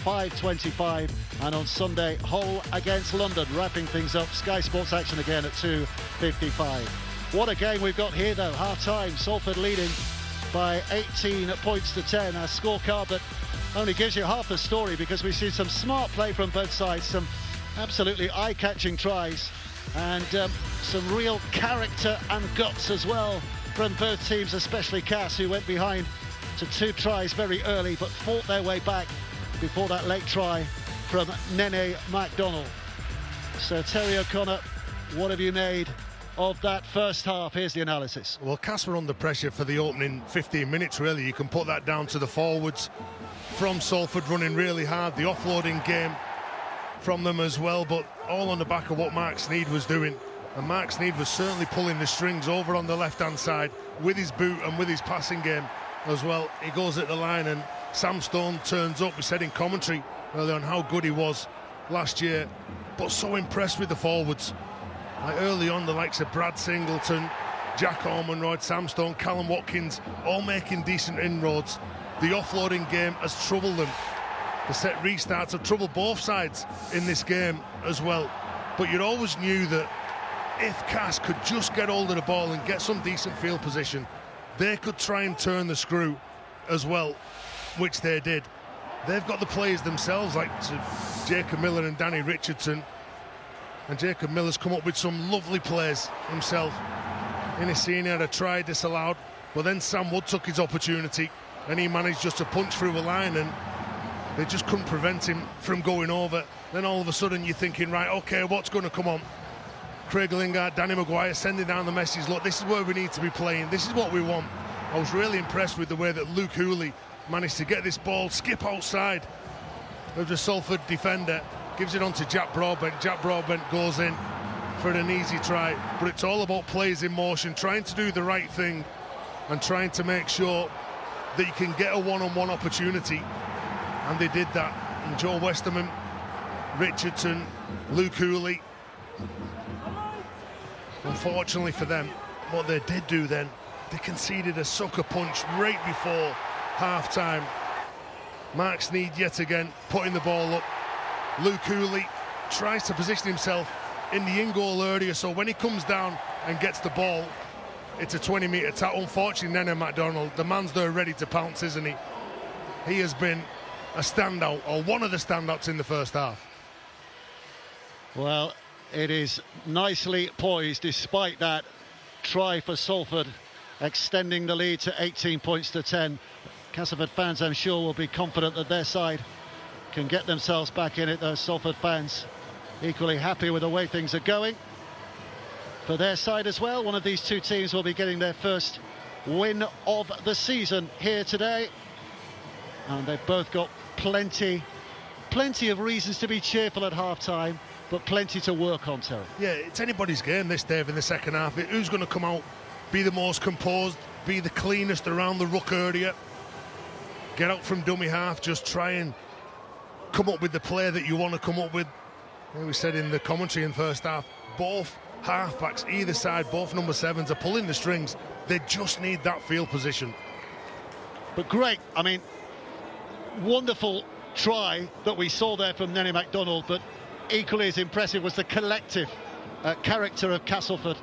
5:25, and on Sunday, Hull against London, wrapping things up. Sky Sports action again at 2:55. What a game we've got here, though. Half-time, Salford leading by 18 points to 10. A scorecard that only gives you half the story, because we've seen some smart play from both sides, some absolutely eye-catching tries, and some real character and guts as well from both teams, especially Cass, who went behind to 2 tries very early, but fought their way back before that late try from Nene McDonald. So Terry O'Connor, what have you made of that first half? Here's the analysis. Well, Cass were under pressure for the opening 15 minutes, really. You can put that down to the forwards from Salford running really hard, the offloading game from them as well, but all on the back of what Mark Sneed was doing. And Mark Sneed was certainly pulling the strings over on the left-hand side with his boot and with his passing game as well. He goes at the line, and Sam Stone turns up. We said in commentary earlier on how good he was last year, but so impressed with the forwards. Like early on, the likes of Brad Singleton, Jack Ormonroyd, Sam Stone, Callum Watkins, all making decent inroads. The offloading game has troubled them. The set restarts have troubled both sides in this game as well. But you always knew that if Cass could just get hold of the ball and get some decent field position, they could try and turn the screw as well, which they did. They've got the players themselves, like Jacob Miller and Danny Richardson, and Jacob Miller's come up with some lovely plays himself. Inisini had a try disallowed, but then Sam Wood took his opportunity and he managed just to punch through a line, and they just couldn't prevent him from going over. Then all of a sudden you're thinking, right, okay, what's going to come on? Craig Lingard, Danny Maguire sending down the message, look, this is where we need to be playing, this is what we want. I was really impressed with the way that Luke Hooley managed to get this ball, skip outside of the Salford defender, gives it on to Jack Broadbent. Jack Broadbent goes in for an easy try, but it's all about players in motion, trying to do the right thing and trying to make sure that you can get a one-on-one opportunity, and they did that. And Joe Westerman, Richardson, Luke Hooley, unfortunately for them, what they did do then, they conceded a sucker punch right before half-time. Mark Sneed yet again putting the ball up. Luke Hooley tries to position himself in the in-goal area, so when he comes down and gets the ball, it's a 20-metre tap. Unfortunately, Nene McDonald, the man's there ready to pounce, isn't he? He has been a standout, or one of the standouts in the first half. Well, it is nicely poised despite that try for Salford, extending the lead to 18 points to 10. Castleford fans, I'm sure, will be confident that their side can get themselves back in it. Those Salford fans equally happy with the way things are going. For their side as well, one of these two teams will be getting their first win of the season here today. And they've both got plenty of reasons to be cheerful at half-time, but plenty to work on, Terry. Yeah, it's anybody's game this, Dave, in the second half. Who's going to come out, be the most composed, be the cleanest around the ruck area, get out from dummy half, just try and come up with the play that you want to come up with. Like we said in the commentary in first half, both half-backs, either side, both number 7s are pulling the strings. They just need that field position. But great, I mean, wonderful try that we saw there from Nenny MacDonald, but equally as impressive was the collective character of Castleford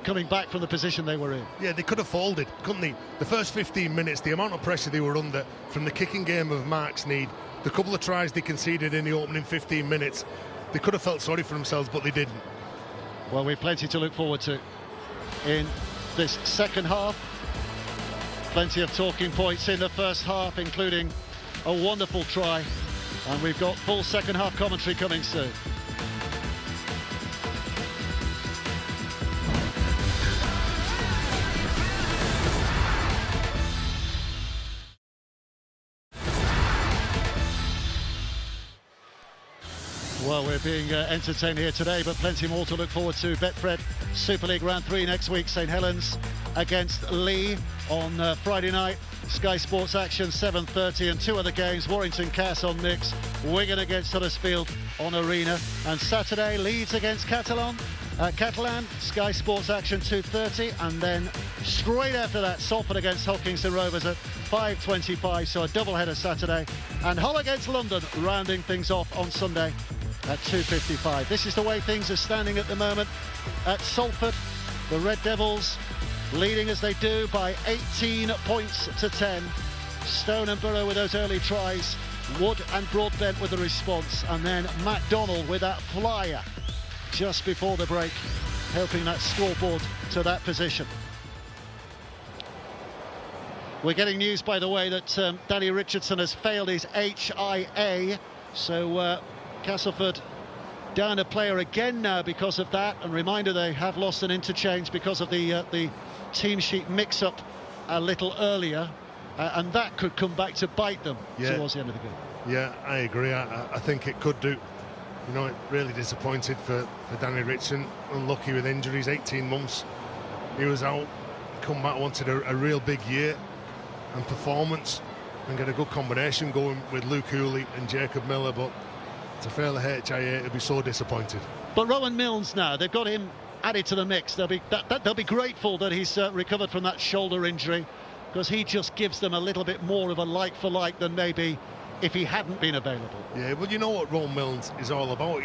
coming back from the position they were in. Yeah, they could have folded, couldn't they? The first 15 minutes, the amount of pressure they were under from the kicking game of Mark's Need, the couple of tries they conceded in the opening 15 minutes, they could have felt sorry for themselves, but they didn't. Well, we've plenty to look forward to in this second half. Plenty of talking points in the first half, including a wonderful try, and we've got full second half commentary coming soon. Well, we're being entertained here today, but plenty more to look forward to. Betfred Super League Round 3 next week. St Helens against Lee on Friday night. Sky Sports action 7:30, and two other games. Warrington Cass on Mix, Wigan against Huddersfield on Arena, and Saturday Leeds against Catalan. Sky Sports action 2:30, and then straight after that Salford against Hull Kingston Rovers at 5:25. So a double-header Saturday, and Hull against London rounding things off on Sunday at 2:55. This is the way things are standing at the moment at Salford. The Red Devils leading as they do by 18 points to 10. Stone and Burrow with those early tries, Wood and Broadbent with the response, and then MacDonald with that flyer just before the break, helping that scoreboard to that position. We're getting news, by the way, that Danny Richardson has failed his HIA, so Castleford down a player again now because of that. And reminder, they have lost an interchange because of the team sheet mix-up a little earlier, and that could come back to bite them towards the end of the game. Yeah, I agree. I think it could do. You know, it really disappointed for Danny Richardson. Unlucky with injuries, 18 months he was out. Come back, wanted a real big year and performance, and get a good combination going with Luke Hooley and Jacob Miller, but to fail the HIA, it'd be so disappointed. But Rowan Milnes now, they've got him added to the mix. They'll be grateful that he's recovered from that shoulder injury, because he just gives them a little bit more of a like-for-like than maybe if he hadn't been available. Yeah, well, you know what Rowan Milnes is all about.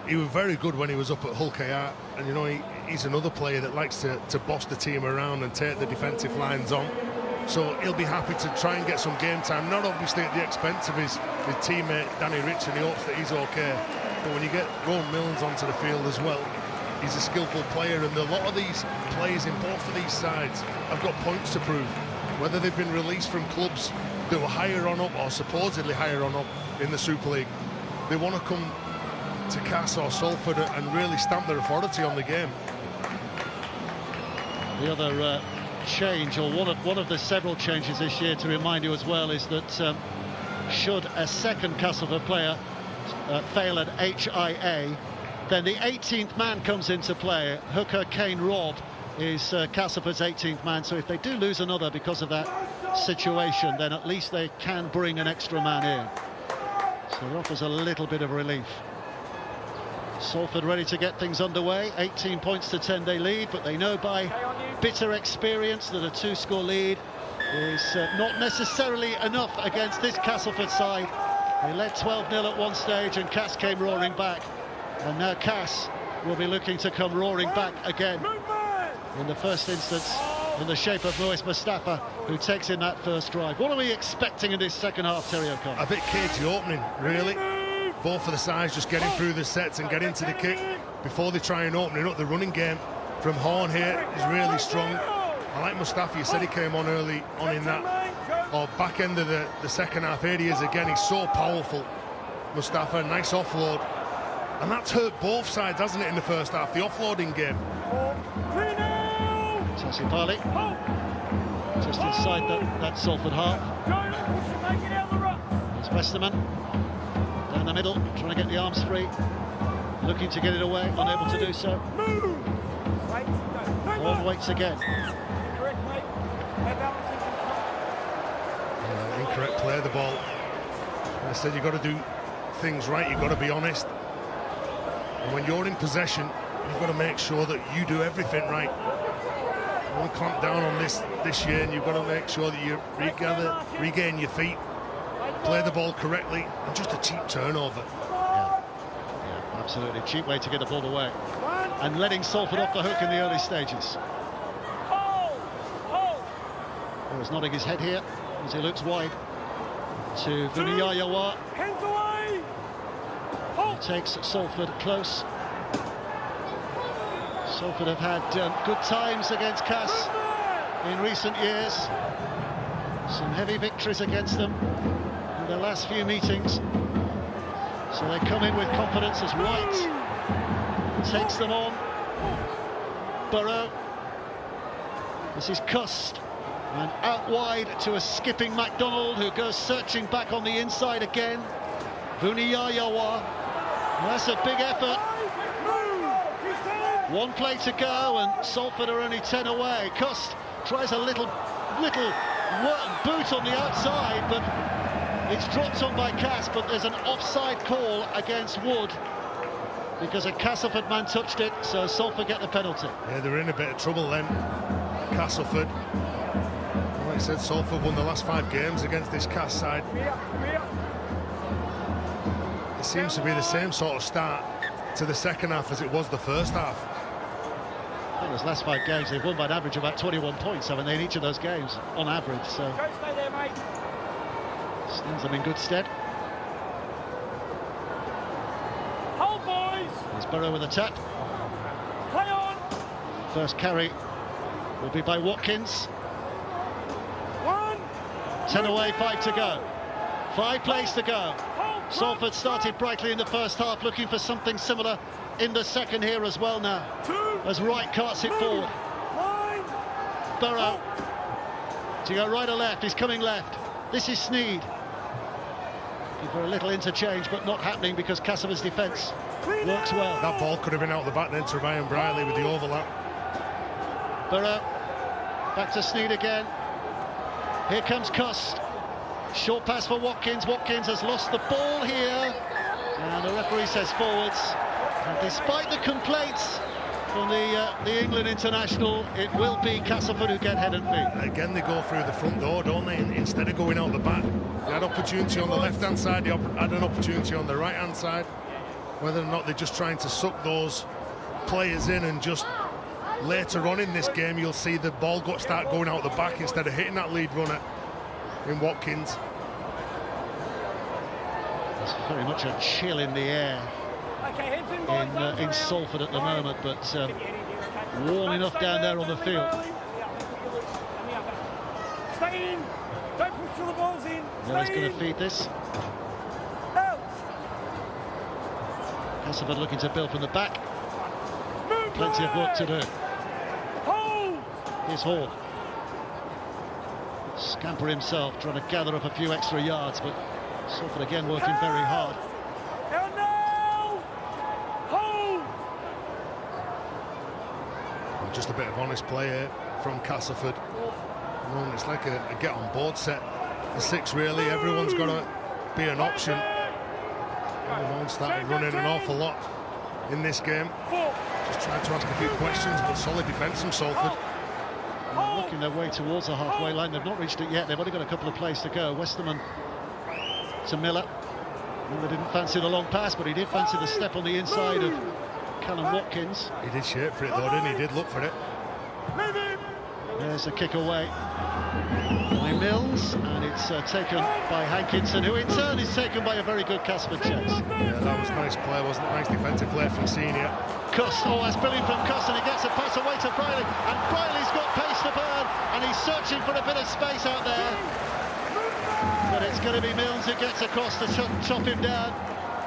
He was very good when he was up at Hull KR, and you know he's another player that likes to boss the team around and take the defensive lines on. So he'll be happy to try and get some game time, not obviously at the expense of his teammate Danny Richardson. He hopes that he's okay. But when you get Rowan Milnes onto the field as well, he's a skillful player, and a lot of these players in both of these sides have got points to prove. Whether they've been released from clubs that were higher on up or supposedly higher on up in the Super League, they want to come to Cass or Salford and really stamp their authority on the game. The other change, or one of the several changes this year, to remind you as well, is that should a second Castleford player fail an HIA, then the 18th man comes into play. Hooker Kane Robb is Castleford's 18th man, so if they do lose another because of that situation, then at least they can bring an extra man in. So it offers a little bit of relief. Salford ready to get things underway. 18 points to 10 they lead, but they know by bitter experience that a two-score lead is not necessarily enough against this Castleford side. They led 12-0 at one stage, and Cass came roaring back, and now Cass will be looking to come roaring back again, in the first instance in the shape of Moise Mustafa, who takes in that first drive. What are we expecting in this second half, Terry O'Connor? A bit cagey opening, really. Both of the sides just getting through the sets and getting to the kick before they try and open it up. The running game from Horn here is really strong. I like Mustafa. You said he came on early on in that, or back end of the second half. Here he is again. He's so powerful. Mustafa, nice offload. And that's hurt both sides, hasn't it, in the first half, the offloading game. Tasipali, just inside that Salford half. There's Westerman, down the middle, trying to get the arms free. Looking to get it away, unable to do so. Long waits again. Incorrect play of the ball. I said you've got to do things right, you've got to be honest. And when you're in possession, you've got to make sure that you do everything right. You want to clamp down on this year, and you've got to make sure that you regain your feet, play the ball correctly, and just a cheap turnover. Yeah, absolutely. Cheap way to get the ball away. And letting Salford off the hook in the early stages. Oh, he's nodding his head here as he looks wide to Vuniyayawa. He takes Salford close. Salford have had good times against Cass in recent years. Some heavy victories against them in the last few meetings. So they come in with confidence as White takes them on. Burrow. This is Cust. And out wide to a skipping MacDonald, who goes searching back on the inside again. Vuniyayawa. That's a big effort. One play to go, and Salford are only 10 away. Cust tries a little boot on the outside, but it's dropped on by Cass. But there's an offside call against Wood because a Castleford man touched it, so Salford get the penalty. Yeah, they're in a bit of trouble then, Castleford. Like I said, Salford won the last 5 games against this Cass side. It seems to be the same sort of start to the second half as it was the first half. I think those last 5 games they've won by an average of about 21 points, haven't they, in each of those games, on average, so stands them in good stead. Hold, boys! There's Burrow with a tap. Play on! First carry will be by Watkins. 10 away, 5 to go. 5 plays to go. Salford started brightly in the first half, looking for something similar in the second here as well now, as Wright carts it forward. Burrow to go right or left, he's coming left. This is Sneed. Looking for a little interchange, but not happening because Castleford's defence works well. That ball could have been out the back then to Ryan Briley with the overlap. Burrow, back to Sneed again. Here comes Cust. Short pass for Watkins. Watkins has lost the ball here, and the referee says forwards. And despite the complaints from the England international, it will be Castleford who get head and feet. Again, they go through the front door, don't they? Instead of going out the back. They had opportunity on the left-hand side, they had an opportunity on the right-hand side. Whether or not they're just trying to suck those players in, and just later on in this game, you'll see the ball start going out the back instead of hitting that lead runner in Watkins. There's very much a chill in the air in Salford at the moment, but warm enough down there on the field. Stay in. Don't push till the ball's in. He's going to feed this. Castleford looking to build from the back. Plenty of work to do. Here's Hall. Scamper himself, trying to gather up a few extra yards, but Salford again working very hard. Just a bit of honest play here from Castleford. It's like a get-on-board set. The 6 really, everyone's got to be an option. Everyone started running an awful lot in this game. Just trying to ask a few questions, but solid defence from Salford. Working their way towards the halfway line. They've not reached it yet. They've only got a couple of plays to go. Westerman to Miller. Miller didn't fancy the long pass, but he did fancy the step on the inside of Callum Watkins. He did shape for it though, didn't he? He did look for it. There's a kick away by Mills, and it's taken by Hankinson, who in turn is taken by a very good Castleford chase. Yeah, that was a nice play, wasn't it? Nice defensive play from Senior. Cust, that's brilliant from Cust, and he gets a pass away to Briley, and Briley's got pace to burn, and he's searching for a bit of space out there. But it's going to be Mills who gets across to chop him down.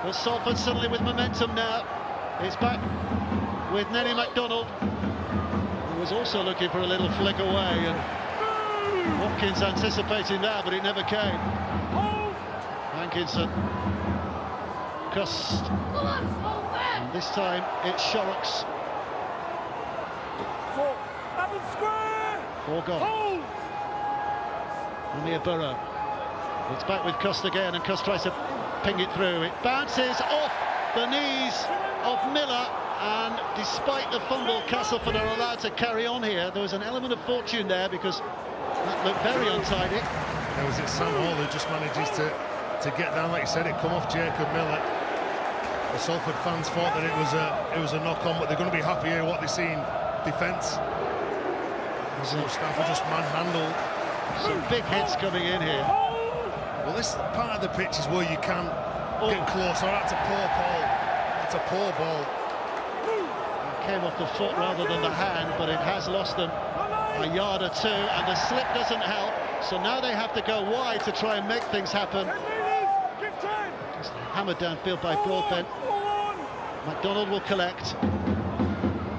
But Salford suddenly with momentum now. It's back with Nenny MacDonald, who was also looking for a little flick away, and Watkins anticipating that, but it never came. Hankinson, Cust, and this time it's Shorrocks. Four gone. Amir Burrow. It's back with Cust again, and Cust tries to ping it through. It bounces off the knees of Miller, and despite the fumble, Castleford are allowed to carry on here. There was an element of fortune there, because that looked very untidy. There was it Sam Hall who just manages to get down, like you said, it come off Jacob Miller. The Salford fans thought that it was a knock-on, but they're going to be happy here what they see in defence. Mustafa just manhandled. Some big hits coming in here. Well, this part of the pitch is where you can get close. Oh, that's a poor ball. That's a poor ball. It came off the foot rather than the hand, but it has lost them a yard or two, and the slip doesn't help. So now they have to go wide to try and make things happen. Just hammered downfield by Broadbent. MacDonald will collect.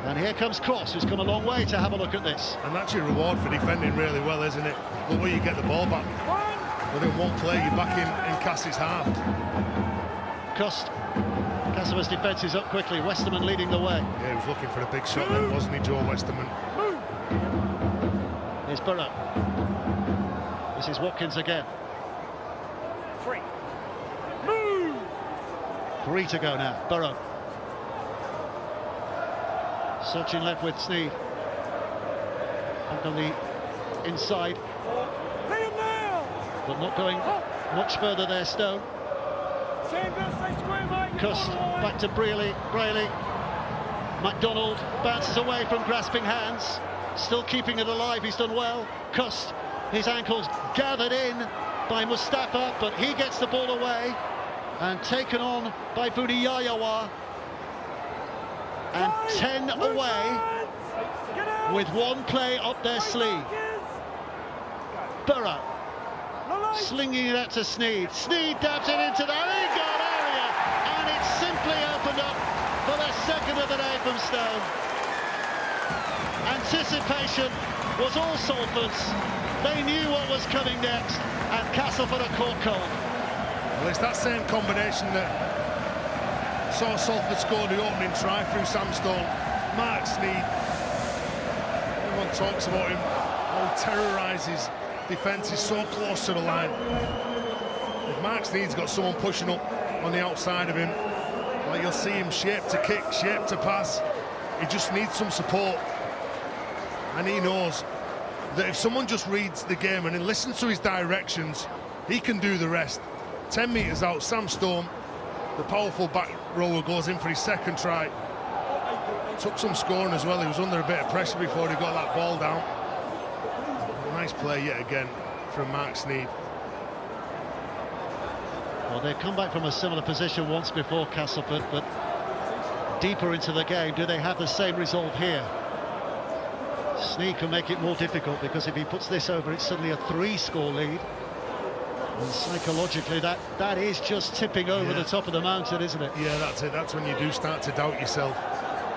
And here comes Cross, who's come a long way to have a look at this. And that's your reward for defending really well, isn't it? Look where you get the ball back. Within one play, you're back in Cass's half. Cust. Castleford's defence is up quickly. Westerman leading the way. Yeah, he was looking for a big shot then, wasn't he, Joe Westerman? Here's Burrow. This is Watkins again. 3 to go now. Burrow. Sochin left with Sneed. Back on the inside. But not going much further there, Stone. Cust back to Brayley. MacDonald bounces away from grasping hands. Still keeping it alive, he's done well. Cust, his ankles gathered in by Mustafa, but he gets the ball away and taken on by Budiyayawa. And 10 away with one play up their sleeve. Burrow slinging it out to Sneed. Sneed dabs it into the got area, and it's simply opened up for the second of the day from Stone. Anticipation was all Salford's. They knew what was coming next, and Castleford are caught cold. Well, it's that same combination that saw Salford score the opening try through Sam Stone. Mark Sneed, everyone talks about him, how he terrorises defence, is so close to the line. If Mark Sneed's got someone pushing up on the outside of him, like you'll see him shaped to kick, shaped to pass, he just needs some support. And he knows that if someone just reads the game and listens to his directions, he can do the rest. 10 metres out, Sam Stone, the powerful back rower, goes in for his second try. Took some scoring as well. He was under a bit of pressure before he got that ball down. Nice play yet again from Mark Sneed. Well, they've come back from a similar position once before, Castleford, but deeper into the game, do they have the same resolve here? Sneed can make it more difficult, because if he puts this over, it's suddenly a 3-score lead. And psychologically, that is just tipping over the top of the mountain, isn't it? Yeah, that's it. That's when you do start to doubt yourself,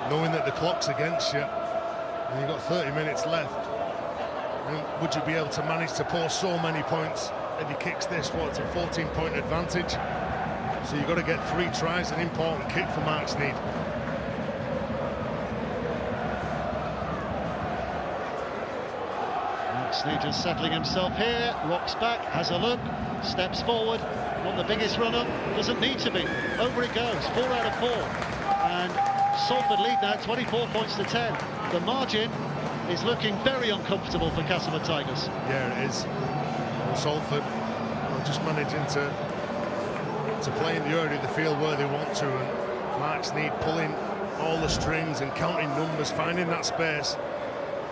knowing that the clock's against you and you've got 30 minutes left. And would you be able to manage to pour so many points if he kicks this? What's a 14-point advantage? So you've got to get 3 tries, an important kick for Mark Sneed. Mark Sneed just settling himself here, rocks back, has a look, steps forward. Not the biggest runner, doesn't need to be. Over it goes, 4 out of 4. And Salford lead now 24 points to 10. The margin is looking very uncomfortable for Castleford Tigers. Yeah, it is. And Salford are just managing to play in the area of the field where they want to, and Mark Sneed pulling all the strings and counting numbers, finding that space.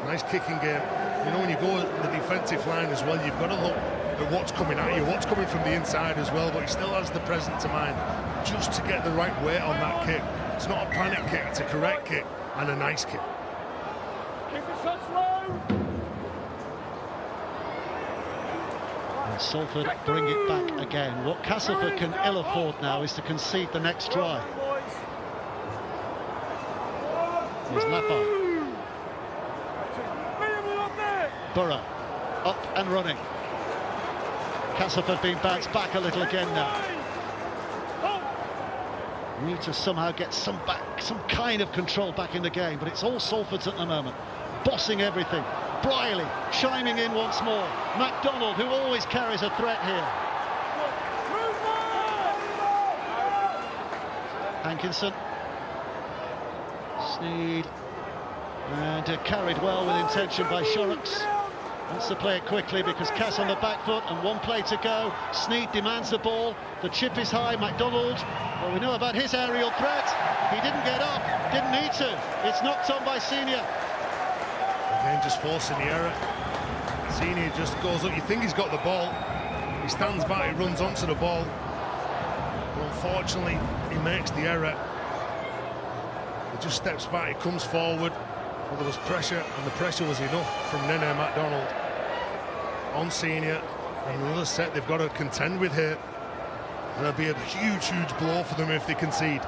Nice kicking game. You know, when you go at the defensive line as well, you've got to look at what's coming at you, what's coming from the inside as well, but he still has the presence of mind just to get the right weight on that kick. It's not a panic kick, it's a correct kick, and a nice kick. Keep the shots low. Salford bring it back again. What Castleford can ill afford now is to concede the next try. Here's Lafay. Burrow up and running. Castleford being bounced back a little again now. Need to somehow get some kind of control back in the game, but it's all Salford's at the moment, bossing everything. Briley chiming in once more. MacDonald, who always carries a threat here. Hankinson. Sneed. And carried well with intention by Shorrocks. Wants to play it quickly because Cass on the back foot and one play to go. Sneed demands the ball. The chip is high. MacDonald, well, we know about his aerial threat. He didn't get up, didn't need to. It's knocked on by Senior. Again, just forcing the error. Senior just goes up. You think he's got the ball. He stands back, he runs onto the ball. But unfortunately, he makes the error. He just steps back, he comes forward. Well, there was pressure, and the pressure was enough from Nene MacDonald on Senior. And another set they've got to contend with here. And it'll be a huge blow for them if they concede.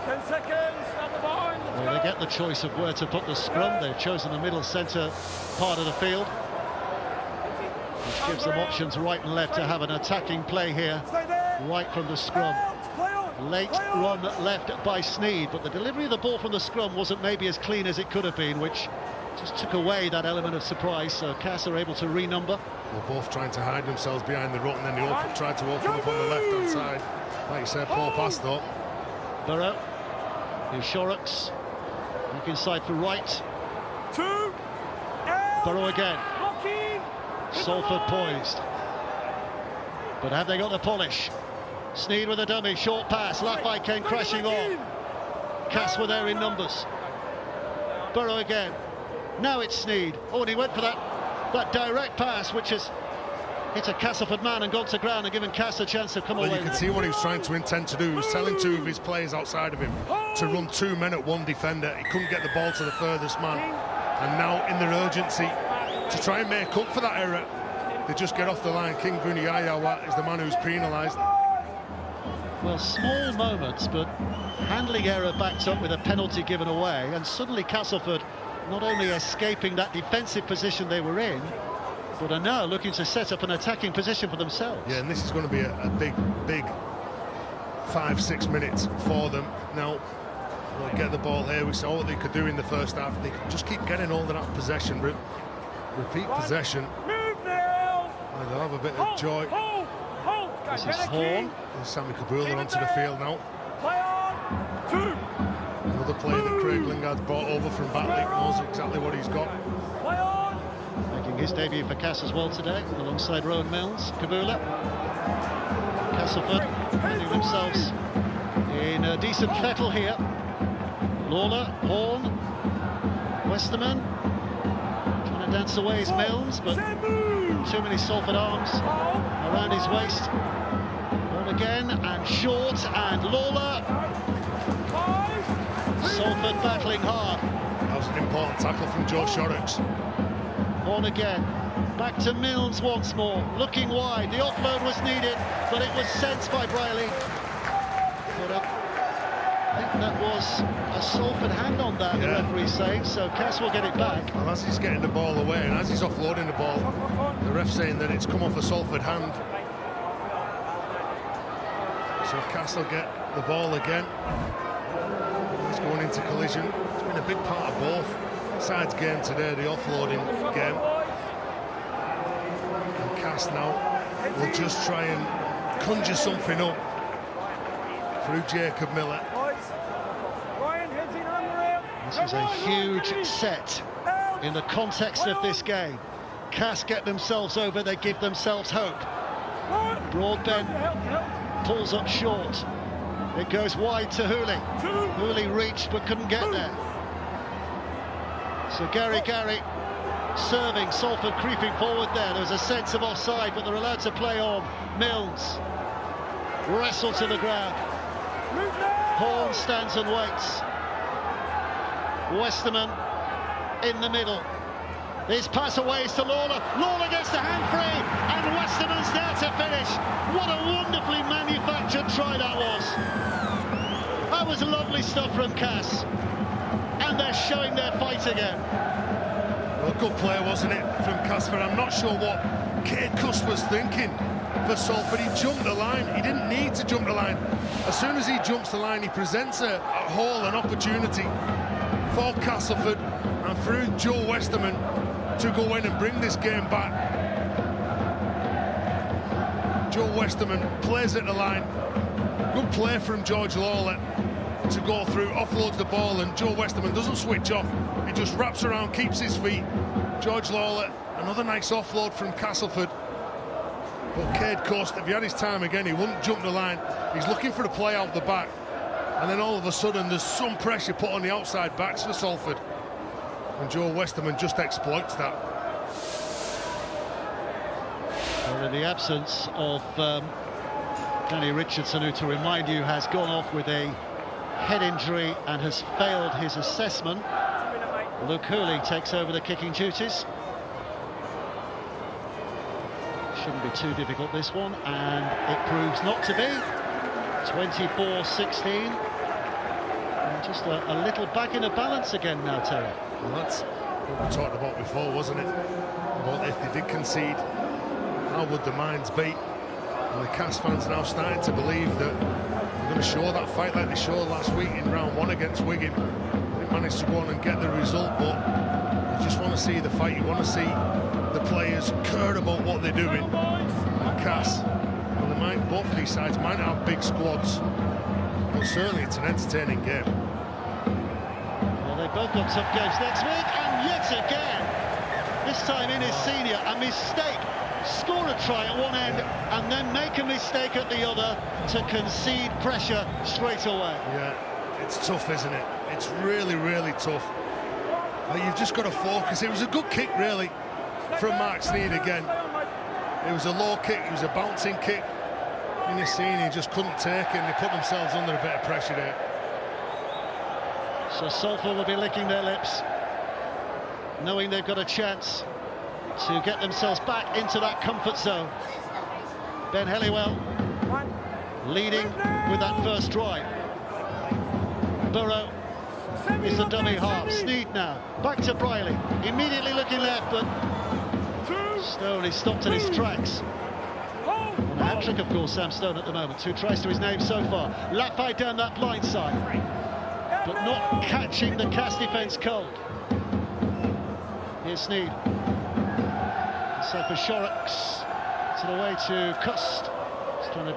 10 seconds, stand the line. Well, they get the choice of where to put the scrum. They've chosen the middle centre part of the field, which gives them options right and left to have an attacking play here, right from the scrum. Late run left by Sneed, but the delivery of the ball from the scrum wasn't maybe as clean as it could have been, which just took away that element of surprise. So Cass are able to renumber. They're both trying to hide themselves behind the ruck, and then they tried to open up on the left-hand side. Like you said, poor pass though. Burrow. Here's Shorrocks. Back inside for Wright. Burrow again. Salford poised. But have they got the polish? Sneed with a dummy, short pass. Lafay came crashing on. Cass were there in numbers. Burrow again. Now it's Sneed. Oh, and he went for that direct pass, which has hit a Castleford man and gone to ground and given Cass a chance to come away. Well, you can see what he was trying to intend to do. He was telling two of his players outside of him to run 2 men at one defender. He couldn't get the ball to the furthest man. And now, in their urgency, to try and make up for that error, they just get off the line. King Vuniyayawa is the man who's penalised. Well, small moments, but handling error backed up with a penalty given away, and suddenly Castleford not only escaping that defensive position they were in, but are now looking to set up an attacking position for themselves. Yeah, and this is going to be a big 5-6 minutes for them. Now, we'll get the ball here. We saw what they could do in the first half. They could just keep getting all of that possession, repeat possession. Move now. And they'll have a bit of joy. Hold. This is Horn. There's Sammy Kabula onto the field now. Play on. 2. Another player that Craig Lingard's brought over from Batley knows exactly what he's got. Play on. Making his debut for Cass as well today, alongside Rowan Mills. Kabula. Castleford finding themselves in a decent fettle here. Lawler, Horn, Westerman trying to dance away his Mills, but too many Salford arms around his waist. Horn again, and short, and Lawler. Salford battling hard. That was an important tackle from Joe Shorrocks. Horn again, back to Mills once more, looking wide. The offload was needed, but it was sensed by Briley. But I think that was a Salford hand on that, the referee's saying, so Cass will get it back. Well, as he's getting the ball away and as he's offloading the ball, the ref's saying that it's come off a Salford hand. So Cass will get the ball again. He's going into collision. It's been a big part of both sides' game today, the offloading game. And Cass now will just try and conjure something up through Jacob Miller. This is a huge set in the context of this game. Cass get themselves over, they give themselves hope. Broadbent pulls up short. It goes wide to Hooley. Hooley reached but couldn't get there. So Gary serving, Salford creeping forward there. There was a sense of offside, but they're allowed to play on. Mills wrestle to the ground. Horn stands and waits. Westerman in the middle. His pass away is to Lawler. Lawler gets the hand free, and Westerman's there to finish. What a wonderfully manufactured try that was. That was lovely stuff from Cass. And they're showing their fight again. Well, good play, wasn't it, from Castleford? I'm not sure what Cade Cuss was thinking for Salford. He jumped the line. He didn't need to jump the line. As soon as he jumps the line, he presents a hole, an opportunity for Castleford and through Joe Westerman to go in and bring this game back. Joe Westerman plays at the line. Good play from George Lawler to go through, offloads the ball, and Joe Westerman doesn't switch off. He just wraps around, keeps his feet. George Lawler, another nice offload from Castleford. But Cade Cuss, if he had his time again, he wouldn't jump the line. He's looking for the play out the back. And then all of a sudden, there's some pressure put on the outside backs for Salford. And Joe Westerman just exploits that. Well, in the absence of Danny Richardson, who, to remind you, has gone off with a head injury and has failed his assessment, Luke Hooley takes over the kicking duties. Shouldn't be too difficult, this one, and it proves not to be. 24-16. And just a little back in a balance again now, Terry. Well, that's what we talked about before, wasn't it? About if they did concede, how would the minds be? And the Cass fans now starting to believe that they're going to show that fight like they showed last week in round 1 against Wigan. They managed to go on and get the result, but you just want to see the fight. You want to see the players care about what they're doing. And Cass, well, they might, both of these sides might have big squads, but certainly it's an entertaining game. Well, they've both got tough games next week, and yet again, this time in his senior, a mistake. Score a try at one end and then make a mistake at the other to concede pressure straight away. Yeah, it's tough, isn't it? It's really, really tough. You've just got to focus. It was a good kick, really, from Mark Sneed again. It was a low kick, it was a bouncing kick. In his scene, he just couldn't take it, and they put themselves under a bit of pressure there. So Salford will be licking their lips, knowing they've got a chance to get themselves back into that comfort zone. Ben Helliwell leading with that first drive. Burrow is the dummy half. Sneed now, back to Briley. Immediately looking left, but Stone stopped in his tracks. On a hat-trick, of course, Sam Stone at the moment. 2 tries to his name so far. Lafay down that blind side, but not catching the Cass defence cold. Here's Sneed. So for Shorrocks, to the way to Cust. He's trying to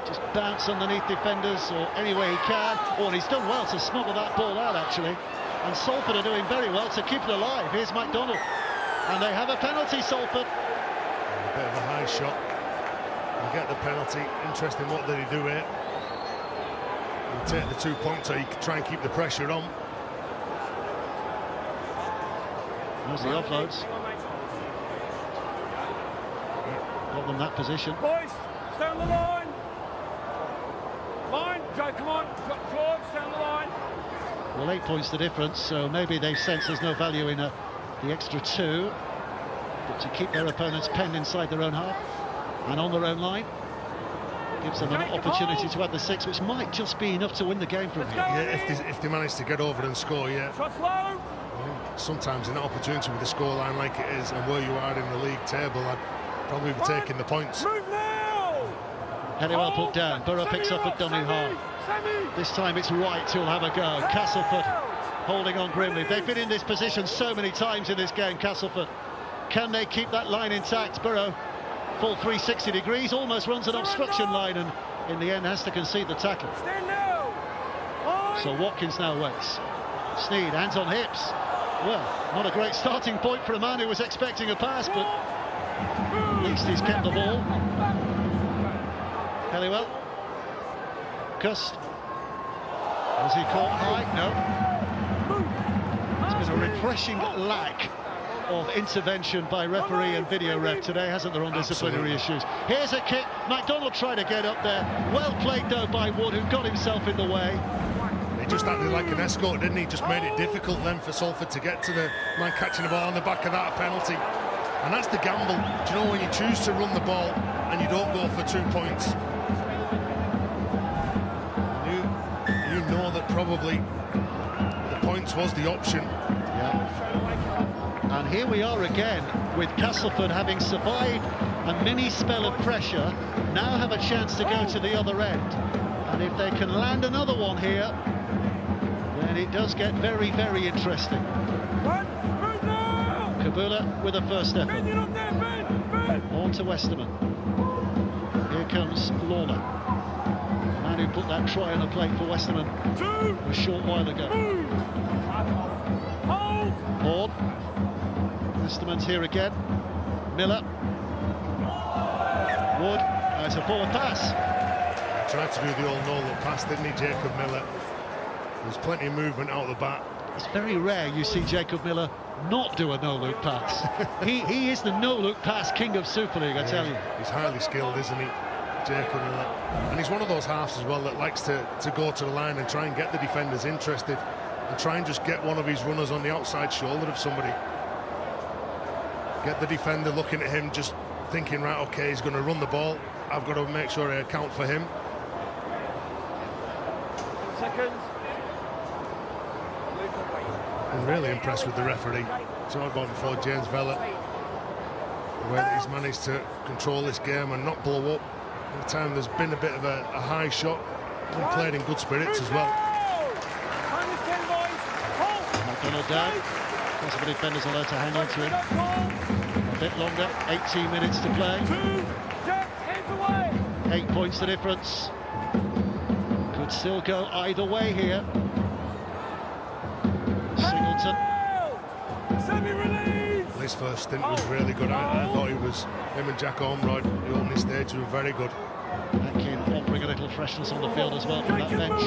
just bounce underneath defenders or any way he can. Oh, and he's done well to smuggle that ball out, actually. And Salford are doing very well to keep it alive. Here's MacDonald. And they have a penalty, Salford. A bit of a high shot. You get the penalty. Interesting, what did he do here? You take the 2 points so you can try and keep the pressure on. There's the offloads. Got them that position. Boys, stay on the line. Line, Joe, come on. George, stay on the line. Well, 8 points the difference, so maybe they sense there's no value in the extra 2. But to keep their opponents penned inside their own half and on their own line gives them an opportunity to add the 6, which might just be enough to win the game from here. Yeah, if they manage to get over and score, yeah. Shot slow. Sometimes in that opportunity with the scoreline like it is and where you are in the league table, I'd probably be taking the points. Move now. Helliwell put down. Burrow picks up a dummy half. This time it's Wright who'll have a go. Castleford holding on grimly. They've been in this position so many times in this game, Castleford. Can they keep that line intact? Burrow, full 360 degrees, almost runs an obstruction line and in the end has to concede the tackle. So Watkins now waits. Sneed, hands on hips. Well, not a great starting point for a man who was expecting a pass, but at least he's kept the ball. Helliwell. Cust. Was he caught high? No. It's been a refreshing lack of intervention by referee and video ref today, hasn't there, on disciplinary issues. Here's a kick. MacDonald tried to get up there. Well played, though, by Wood, who got himself in the way. just acted like an escort, didn't he? Just made it difficult then for Salford to get to the man catching the ball on the back of that penalty. And that's the gamble. Do you know, when you choose to run the ball and you don't go for 2 points, you know that probably the points was the option. Yeah. And here we are again with Castleford having survived a mini spell of pressure, now have a chance to go to the other end. And if they can land another one here, then it does get very, very interesting. Kabula with a first effort. On to Westerman. Here comes Lawler. The man who put that try on the plate for Westerman a short while ago. Horn. Westerman's here again. Miller. Wood. It's a forward pass. Tried to do the old no-look pass, didn't he, Jacob Miller? There's plenty of movement out the back. It's very rare you see Jacob Miller not do a no-look pass. he is the no-look pass king of Super League, I tell you. He's highly skilled, isn't he, Jacob Miller? And he's one of those halves as well that likes to go to the line and try and get the defenders interested and try and just get one of his runners on the outside shoulder of somebody. Get the defender looking at him, just thinking, right, okay, he's going to run the ball. I've got to make sure I account for him. Seconds. I'm really impressed with the referee. Talked about before, James Vella, the way that he's managed to control this game and not blow up. Every time there's been a bit of a high shot, and played in good spirits as well. McDonald down. Possible defenders allowed to hang on to him a bit longer. 18 minutes to play. 8 points the difference. Could still go either way here. Singleton. His first stint was really good. I thought him and Jack Ormroyd, the opening stage, were very good. Akin offering a little freshness on the field as well from that bench.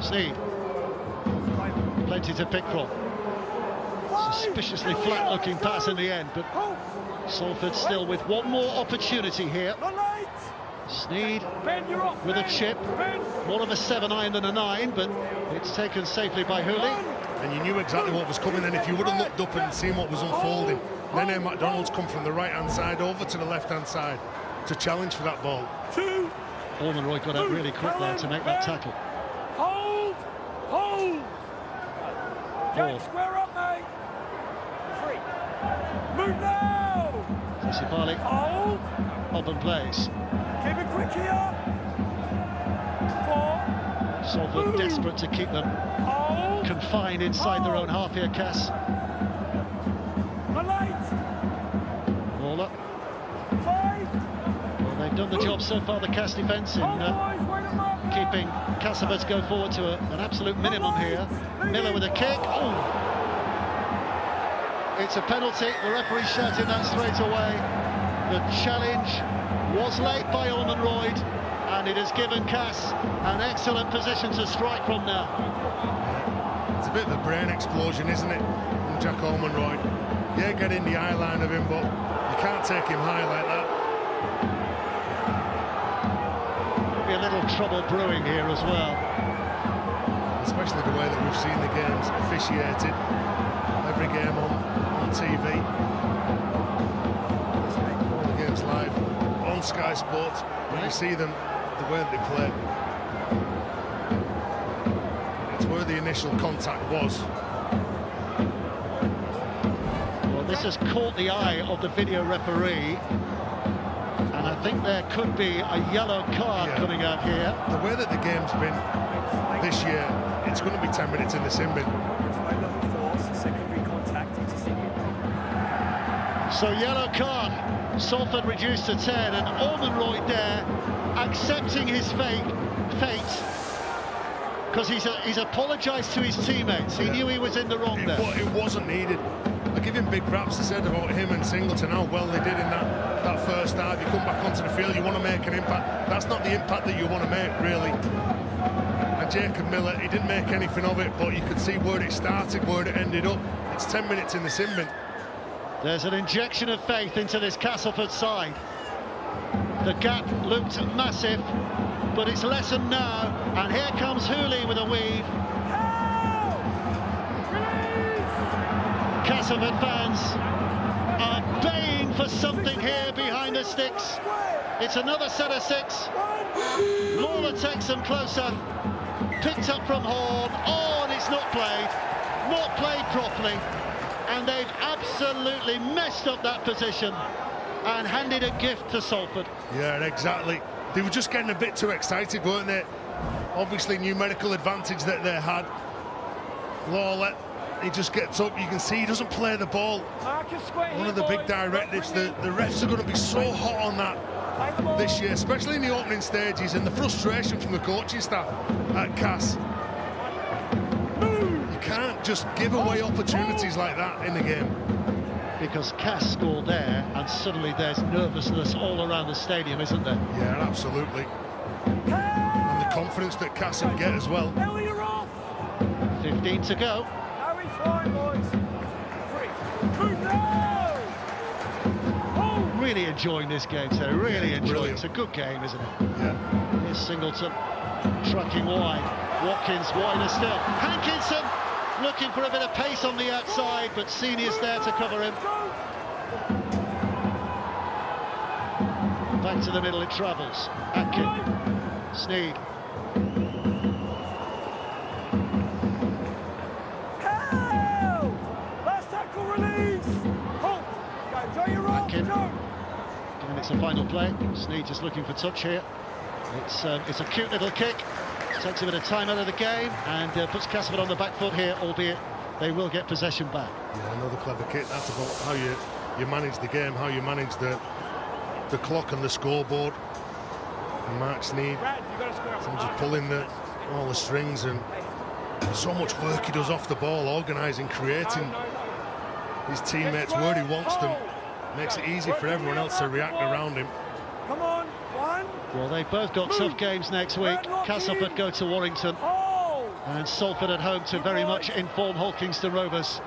Sneed. Plenty to pick from. Suspiciously flat-looking pass in the end, but Salford still with one more opportunity here. Sneed with a chip, more of a 7-iron than a 9, but it's taken safely by Hooley. And you knew exactly what was coming then if you would have looked up and seen what was unfolding. Then McDonald's come from the right-hand side over to the left-hand side to challenge for that ball. Ormonroyd got out really quick there to make that tackle. Hold! Get square up, mate! 3. Move now! Sipali. Hold! Up and plays. Keep it quick here! 4. Salford desperate to keep them confined inside their own half here, Cass. Waller. 5. Well, they've done the job so far, the Cass defence, in keeping Castleford go forward to an absolute minimum here. Miller with a kick. Oh! It's a penalty. The referee shouting that straight away. The challenge was late by Ormonroyd, and it has given Cass an excellent position to strike from now. It's a bit of a brain explosion, isn't it, from Jack Ormonroyd? Yeah, get in the eye line of him, but you can't take him high like that. Be a little trouble brewing here as well. Especially the way that we've seen the games officiated. Every game on TV. All the games live on Sky Sports. When you see them, the way that they play, it's where the initial contact was. Well, this has caught the eye of the video referee, and I think there could be a yellow card coming out here. The way that the game's been this year, it's going to be 10 minutes in the sin bin. So yellow card, Salford reduced to 10, and Ormonroyd there accepting his fate, because he's apologised to his teammates. He knew he was in the wrong there. It wasn't needed. I give him big raps. I said about him and Singleton, how well they did in that first half. You come back onto the field, you want to make an impact. That's not the impact that you want to make, really. And Jacob Miller, he didn't make anything of it, but you could see where it started, where it ended up. It's 10 minutes in the sin bin. There's an injection of faith into this Castleford side. The gap looked massive, but it's lessened now. And here comes Hooley with a weave. Castleford fans are baying for something here behind the sticks. It's another set of 6. Lawler takes them closer. Picked up from Horn. Oh, and it's not played properly. And they've absolutely messed up that position and handed a gift to Salford. Yeah, exactly. They were just getting a bit too excited, weren't they? Obviously, numerical advantage that they had. Lawler, he just gets up. You can see he doesn't play the ball. One of the big directives, the refs are going to be so hot on that this year, especially in the opening stages, and the frustration from the coaching staff at Cass. You can't just give away opportunities like that in the game. Because Cass scored there, and suddenly there's nervousness all around the stadium, isn't there? Yeah, absolutely. And the confidence that Cass can get as well. 15 to go. Now he's fine, boys. 3. Move now! Oh! Really enjoying this game, so really enjoying it. Brilliant. It's a good game, isn't it? Yeah. Here's Singleton trucking wide. Watkins wider still. Hankinson looking for a bit of pace on the outside, but Senior's there to cover him. Back to the middle it travels. Atkin. Sneed. Last tackle release! Halt! Go, enjoy your roll, Atkin. Joe! And it's a final play. Sneed just looking for touch here. It's a cute little kick. Takes a bit of time out of the game and puts Castleford on the back foot here, albeit they will get possession back. Yeah, another clever kick. That's about how you manage the game, how you manage the clock and the scoreboard. And Mark Sneed, just pulling all the strings, and so much work he does off the ball, organising, creating his teammates where he wants them. Makes it easy for everyone else to react around him. Come on, 1. Well, they've both got tough games next week. Castleford go to Warrington and Salford at home to very much informed Hulkingston Rovers.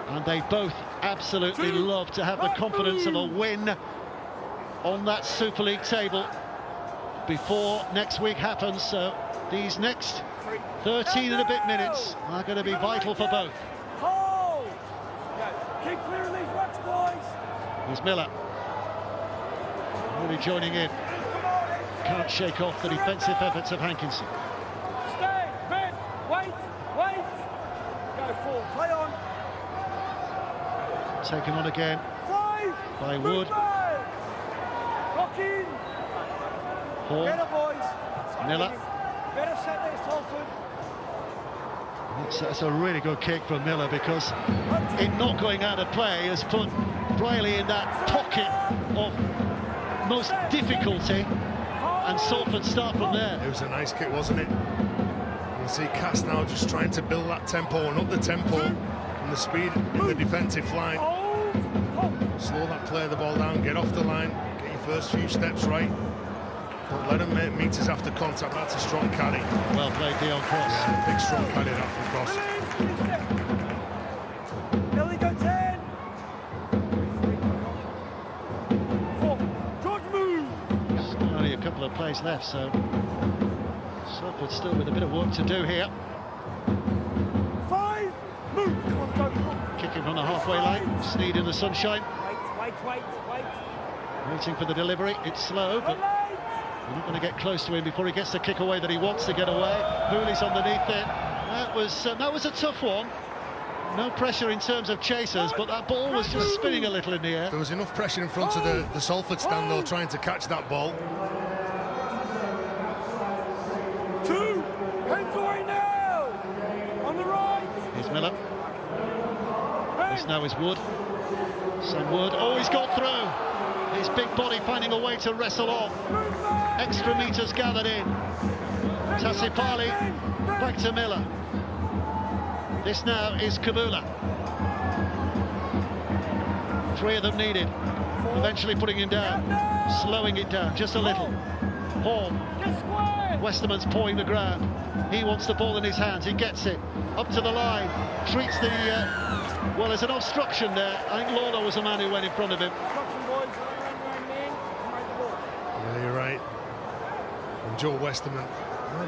And they both absolutely love to have the confidence of a win on that Super League table before next week happens. So these next 13 and a bit minutes are going to be vital for both. Hold! Keep clearing these rocks, boys. Here's Miller. Really joining in. Can't shake off the defensive efforts of Hankinson. Stay, bend, wait. Go forward, play on. Taken on again 5. by Wood. Lock in. Horn. Better, boys. Miller. Better set there, Salford. That's a really good kick from Miller, because in not going out of play has put Briley in that pocket of most difficulty, and Salford start from there. It was a nice kick, wasn't it? You can see Cass now just trying to build that tempo and up the tempo and the speed in the defensive line. Slow that play the ball down, get off the line, get your first few steps right. Don't let them make meters after contact. That's a strong carry. Well played, Dion Cross. Yeah, big strong carry that from Cross. Billy, go 10. 4. George, move. Still only a couple of plays left, so Salford still with a bit of work to do here. 5. Move. Come on, go. Kicking from the halfway line. Sneed in the sunshine. Wait. Waiting for the delivery. It's slow, but we're not going to get close to him before he gets the kick away that he wants to get away. Hooley's underneath it. That was a tough one. No pressure in terms of chasers, but that ball was just spinning a little in the air. There was enough pressure in front of the Salford stand, though, trying to catch that ball. 2. Hands away now. On the right. Here's Miller. This now is Wood. Sam Wood. Oh, he's got through. His big body finding a way to wrestle on. Extra meters gathered in. Tassipali back to Miller. This now is Kabula. 3 of them needed. Eventually putting him down. Slowing it down just a little. Horn. Westerman's pawing the ground. He wants the ball in his hands. He gets it. Up to the line. Treats the... well, there's an obstruction there. I think Lawler was the man who went in front of him. Yeah, you're And Joe Westerman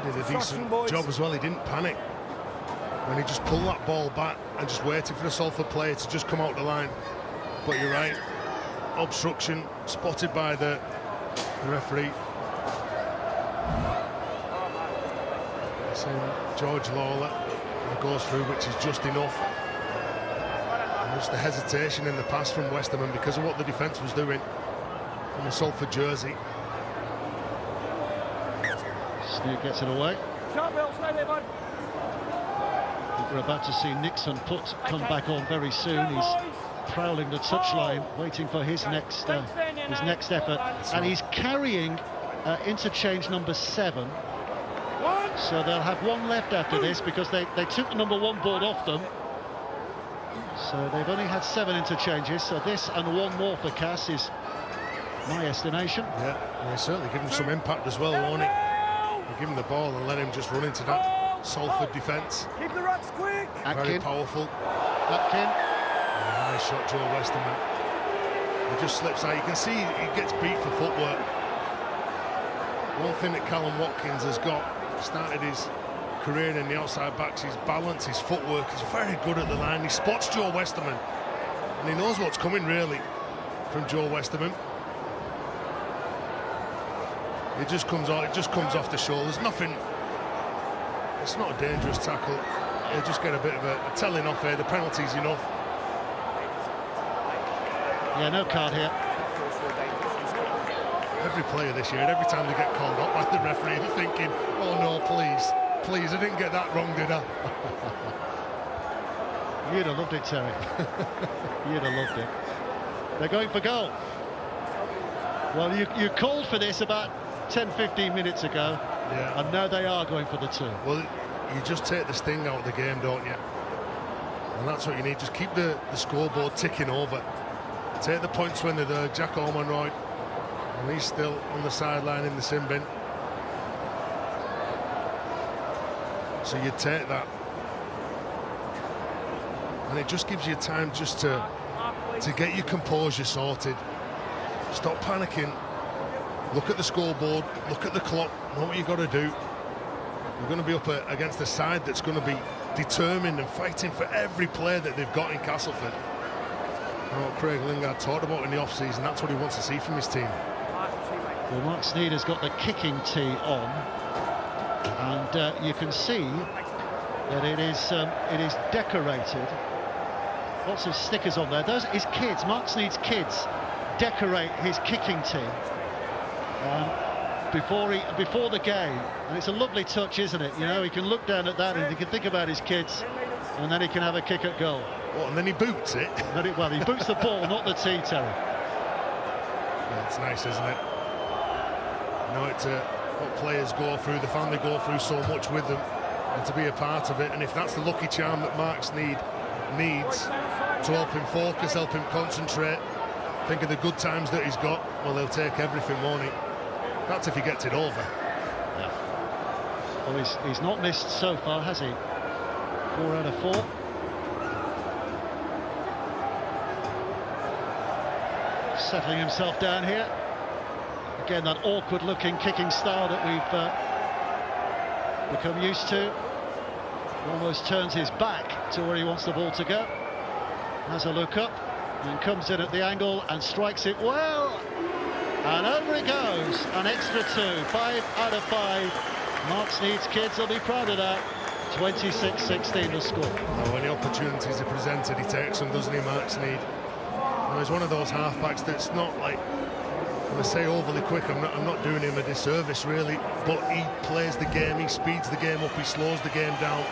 did a decent job as well. He didn't panic when he just pulled that ball back and just waited for the Salford player to just come out the line. But you're right, obstruction spotted by the referee. Same George Lawler goes through, which is just enough. And just the hesitation in the pass from Westerman because of what the defence was doing on the Salford jersey. Sneer gets it away. Sharp, Bill, stay there, bud. We're about to see Nixon come back on very soon. He's prowling the touchline, waiting for his next effort, and he's carrying interchange number 7. So they'll have one left after this because they took the number 1 board off them. So they've only had 7 interchanges. So this and one more for Cass is my estimation. Yeah, and they certainly give him some impact as well, won't it? They give him the ball and let him just run into that Salford defence. Keep the rucks quick. Very powerful. Atkin. Nice shot, Joe Westerman. He just slips out. You can see he gets beat for footwork. One thing that Callum Watkins has got, started his career in the outside backs, his balance, his footwork. He's very good at the line. He spots Joe Westerman, and he knows what's coming really from Joe Westerman. It just comes out. It just comes off the shoulders. Nothing. It's not a dangerous tackle. He'll just get a bit of a telling off here. The penalty's enough. Yeah, no card here. Every player this year, every time they get called up by the referee, they're thinking, oh no, please, I didn't get that wrong, did I? You'd have loved it, Terry. You'd have loved it. They're going for goal. Well, you called for this about 10-15 minutes ago, yeah. And now they are going for the 2. Well, you just take the sting out of the game, don't you? And that's what you need. Just keep the scoreboard ticking over. Take the points when they're there. Jack Ormonroyd, and he's still on the sideline in the sin bin. So you take that, and it just gives you time just to get your composure sorted. Stop panicking. Look at the scoreboard. Look at the clock. Know what you've got to do. You're going to be up against a side that's going to be determined and fighting for every player that they've got in Castleford. What Craig Lingard talked about in the off-season, that's what he wants to see from his team. Well, Mark Sneed has got the kicking tee on, and you can see that it is decorated. Lots of stickers on there. Those his kids, Mark Sneed's kids, decorate his kicking tee before the game, and it's a lovely touch, isn't it? You know, he can look down at that and he can think about his kids, and then he can have a kick at goal. What, and then he boots it? Well, he boots the ball, not the tee, Terry. Yeah, it's nice, isn't it? You know, it's what players go through, the family go through so much with them, and to be a part of it. And if that's the lucky charm that Mark Sneed needs to help him focus, help him concentrate, think of the good times that he's got, well, he'll take everything, won't he? That's if he gets it over. Yeah. Well, he's not missed so far, has he? 4 out of 4. Settling himself down here. Again, that awkward-looking kicking style that we've become used to. Almost turns his back to where he wants the ball to go. Has a look up and comes in at the angle and strikes it well. And over it goes. An extra 2. 5 out of 5. Mark Sneed's kids will be proud of that. 26-16 the score. Oh, when the opportunities are presented, he takes them, doesn't he, Mark Sneed? No, he's one of those halfbacks that's not like, when I say overly quick, I'm not doing him a disservice really, but he plays the game, he speeds the game up, he slows the game down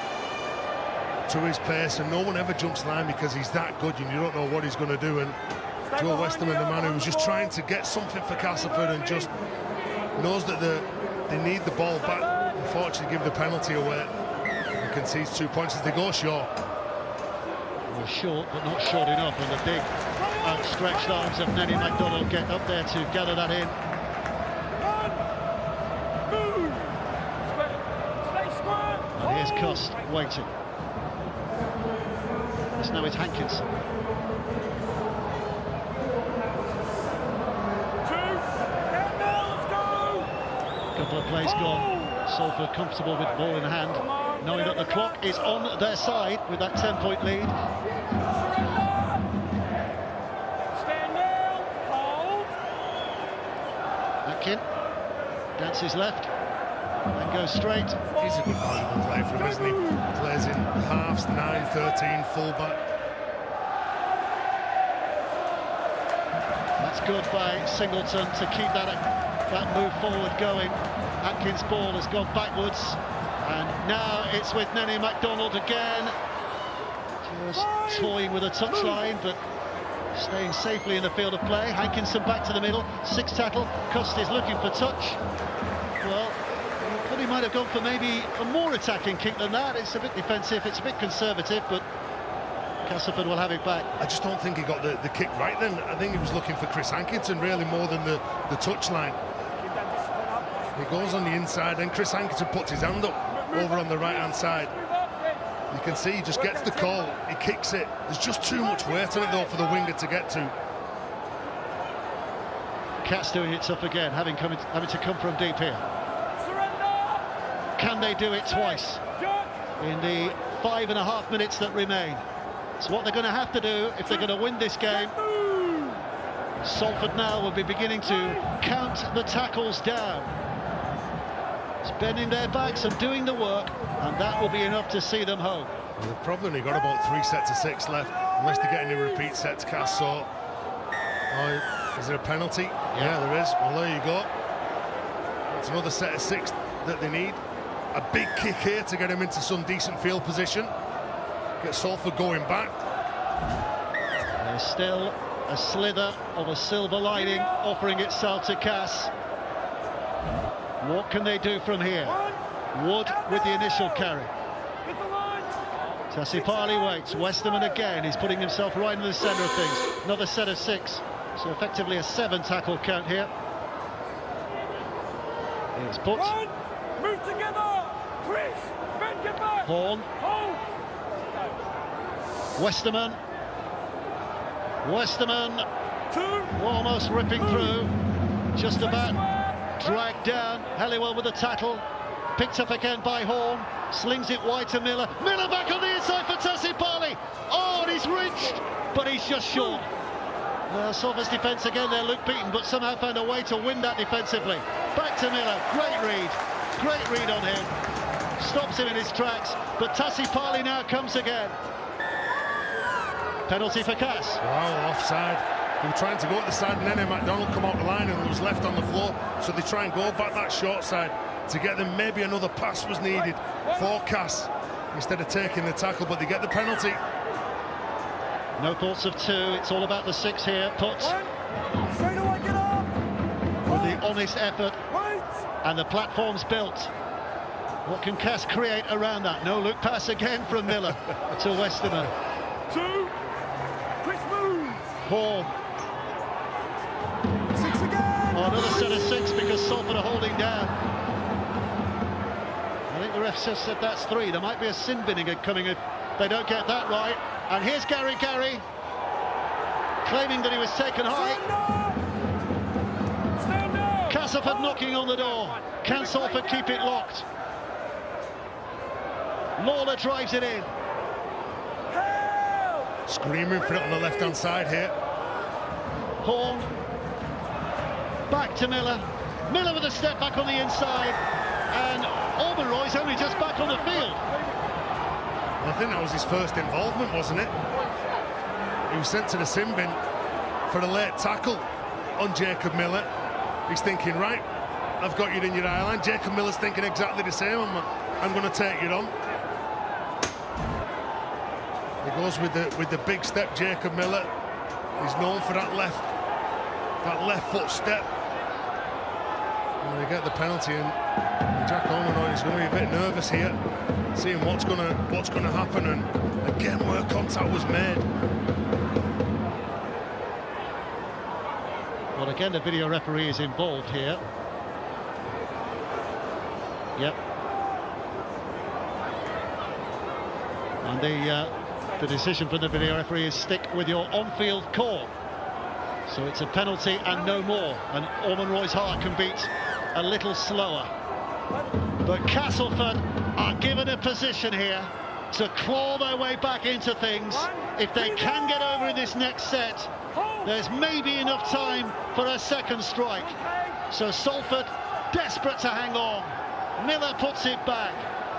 to his pace, and no one ever jumps line because he's that good and you don't know what he's going to do. And Joe Westerman, the man who was just trying to get something for Castleford and just knows that they need the ball back, unfortunately give the penalty away and concedes 2 points as they go short. Well, short, but not short enough, and the big outstretched arms of Nenny MacDonald get up there to gather that in. And here's Cust waiting. This now is Hankinson. A couple of play's gone. Salford comfortable with ball in hand, knowing that the clock is on their side with that 10-point lead. Stand down, hold. Atkin dances left and goes straight. He's a good valuable player for him, isn't he? Plays in halves, 9, 13, full-back. That's good by Singleton to keep that move forward going. Atkins' ball has gone backwards, and now it's with Nenny MacDonald again. Just toying with a touchline, but staying safely in the field of play. Hankinson back to the middle, 6 tackle. Cost is looking for touch. Well, he probably might have gone for maybe a more attacking kick than that. It's a bit defensive, it's a bit conservative, but Castleford will have it back. I just don't think he got the kick right then. I think he was looking for Chris Hankinson really more than the touchline. He goes on the inside, and Chris Hankinson puts his hand up over on the right-hand side. You can see he just gets the call, he kicks it. There's just too much weight on it though for the winger to get to. Cat's doing it tough again, having to come from deep here. Can they do it twice in the 5.5 minutes that remain? It's what they're going to have to do if they're going to win this game. Salford now will be beginning to count the tackles down. It's bending their backs and doing the work, and that will be enough to see them home. Well, the problem, they've got about 3 sets of 6 left, unless they get any repeat sets, Cass. So, is there a penalty? Yeah, there is. Well, there you go. It's another set of 6 that they need. A big kick here to get him into some decent field position. Get Salford going back. There's still a slither of a silver lining offering itself to Cass. What can they do from here? Wood with the initial carry. Tassipali waits. Westerman again. He's putting himself right in the centre of things. Another set of 6. So effectively a 7 tackle count here. Here's put. Move together. Chris, bend your back. Horn. Hold. Westerman. Westerman. 2. Almost ripping through. Just about dragged down. Halliwell with a tackle. Picked up again by Horn. Slings it wide to Miller. Miller back on the inside for Tassipali. Oh, and he's reached, but he's just short. Well, Salford's defence again, they're Luke beaten, but somehow found a way to win that defensively. Back to Miller. Great read on him. Stops him in his tracks, but Tassipali now comes again. Penalty for Cass. Wow, offside. They were trying to go at the side, and then MacDonald come out the line and was left on the floor. So they try and go back that short side to get them. Maybe another pass was needed for Cass instead of taking the tackle, but they get the penalty. No thoughts of 2. It's all about the 6 here. Put Straight away, get up. with the honest effort, and the platform's built. What can Cass create around that? No look pass again from Miller to Westerman. 2. Chris moves. Horn. 6 again. Oh, another set of 6 because Salford are holding down. I think the ref just said that's 3. There might be a sin binning coming if they don't get that right. And here's Gary claiming that he was taken high. Stand up. Castleford knocking on the door. Can Salford keep it locked? Lawler drives it in. Help. Screaming for it on the left-hand side here. Horn. Back to Miller. Miller with a step back on the inside. And Oberroy's only just back on the field. I think that was his first involvement, wasn't it? He was sent to the sin bin for a late tackle on Jacob Miller. He's thinking, right, I've got you in your eye line. Jacob Miller's thinking exactly the same. I'm going to take you on. He goes with the big step, Jacob Miller. He's known for that left foot step. And they get the penalty, and Jack Ormanoy is going to be a bit nervous here, seeing what's going to happen, and again where contact was made. Well, again, the video referee is involved here. Yep. And the decision from the video referee is stick with your on-field call. So it's a penalty and no more. And Orman Roy's heart can beat a little slower. But Castleford are given a position here to claw their way back into things. If they can get over in this next set, there's maybe enough time for a second strike. So Salford desperate to hang on. Miller puts it back.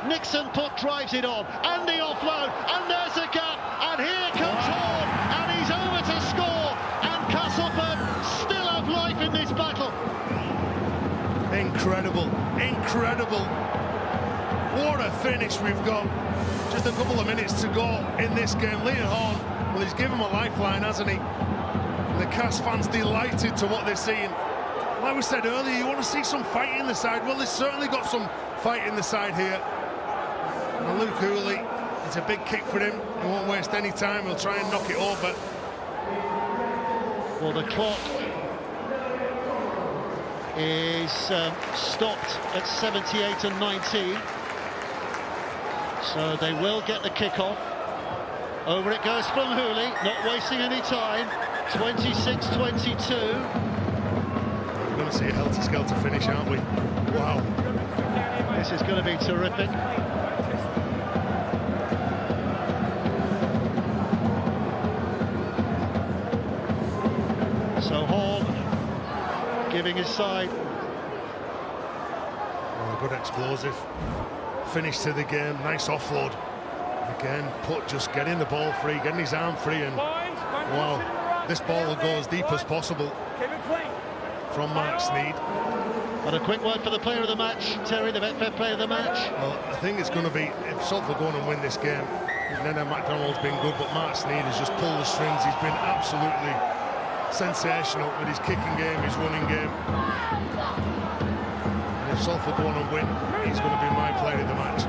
Nixon drives it on, and the offload, and there's a gap, and here comes Horn, and he's over to score, and Castleford still have life in this battle. Incredible, incredible. What a finish we've got. Just a couple of minutes to go in this game. Liam Horn, well, he's given him a lifeline, hasn't he? And the Cas fans delighted to what they're seeing. Like we said earlier, you want to see some fight in the side. Well, they've certainly got some fight in the side here. And Luke Hooley, it's a big kick for him. He won't waste any time. He'll try and knock it over. Well, the clock is stopped at 78 and 19. So they will get the kick-off. Over it goes from Hooley, not wasting any time. 26-22. We're going to see a helter-skelter finish, aren't we? Wow. This is going to be terrific. So Horn giving his side. Oh, a good explosive finish to the game. Nice offload. Again, just getting the ball free, getting his arm free, and wow, this ball will go as deep as possible from Mark Sneed. And a quick word for the player of the match, Terry, the Betfair player of the match. Well, I think it's going to be, if Salford go on and win this game, Nene MacDonald's been good, but Mark Sneed has just pulled the strings. He's been absolutely sensational with his kicking game, his running game. And if Salford go on and win, he's going to be my player of the match.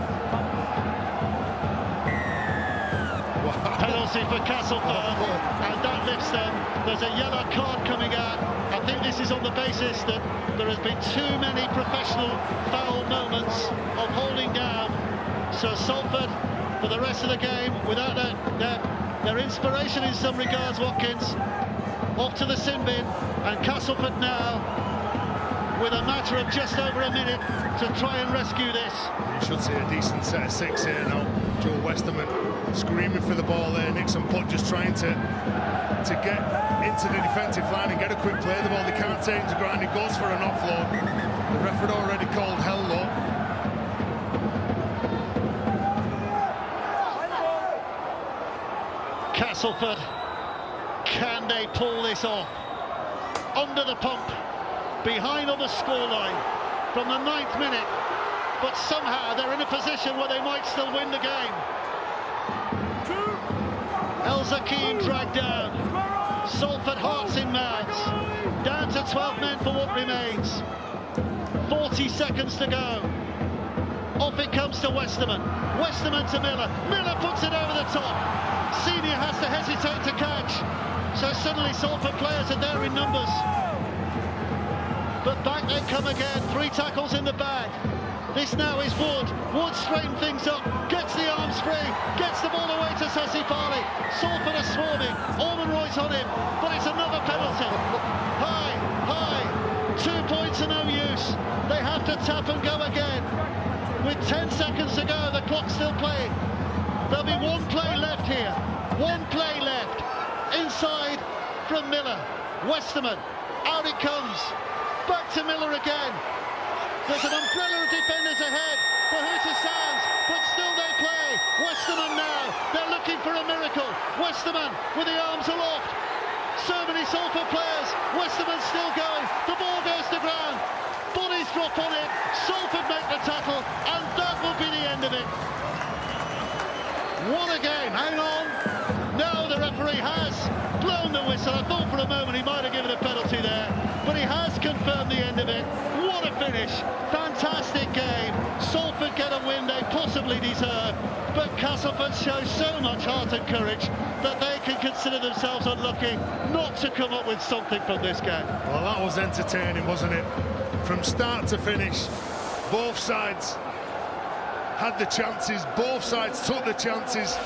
Wow. Penalty for Castleford, and that lifts them. There's a yellow card coming out. I think this is on the basis that there has been too many professional foul moments of holding down. So Salford, for the rest of the game, without their inspiration in some regards, Watkins, off to the sin bin, and Castleford now with a matter of just over a minute to try and rescue this. You should see a decent set of six here now. Joe Westerman screaming for the ball there. Nixon Putt just trying to get into the defensive line and get a quick play. The ball, they can't take it to ground. It goes for an offload. The ref had already called hello. Castleford, can they pull this off? Under the pump, behind on the scoreline from the 9th minute, but somehow they're in a position where they might still win the game. El Zakim dragged down. Salford hearts in mouths. Down to 12 men for what remains. 40 seconds to go. Off it comes to Westerman. Westerman to Miller. Miller puts it over the top. Senior has to hesitate to catch. So suddenly Salford players are there in numbers. But back they come again. 3 tackles in the bag. This now is Wood. Wood straightens things up, gets the arms free, gets the ball away to Sasipali. Salford are swarming. Ormonroyd's on him, but it's another penalty. High, 2 points are no use. They have to tap and go again. With 10 seconds to go, the clock's still playing. There'll be 1 play left here. 1 play left. Inside from Miller. Westerman. Out it comes. Back to Miller again. There's an umbrella of defenders ahead for who to stand, but still they play. Westerman now, they're looking for a miracle. Westerman with the arms aloft. So many Salford players. Westerman still going. The ball goes to ground. Bodies drop on it. Salford make the tackle, and that will be the end of it. What a game. Hang on. No, the referee has blown the whistle. I thought for a moment he might have given a penalty there, but he has confirmed the end of it. What a finish. Fantastic game. Salford get a win they possibly deserve, but Castleford show so much heart and courage that they can consider themselves unlucky not to come up with something from this game. Well, that was entertaining, wasn't it? From start to finish, both sides had the chances, both sides took the chances.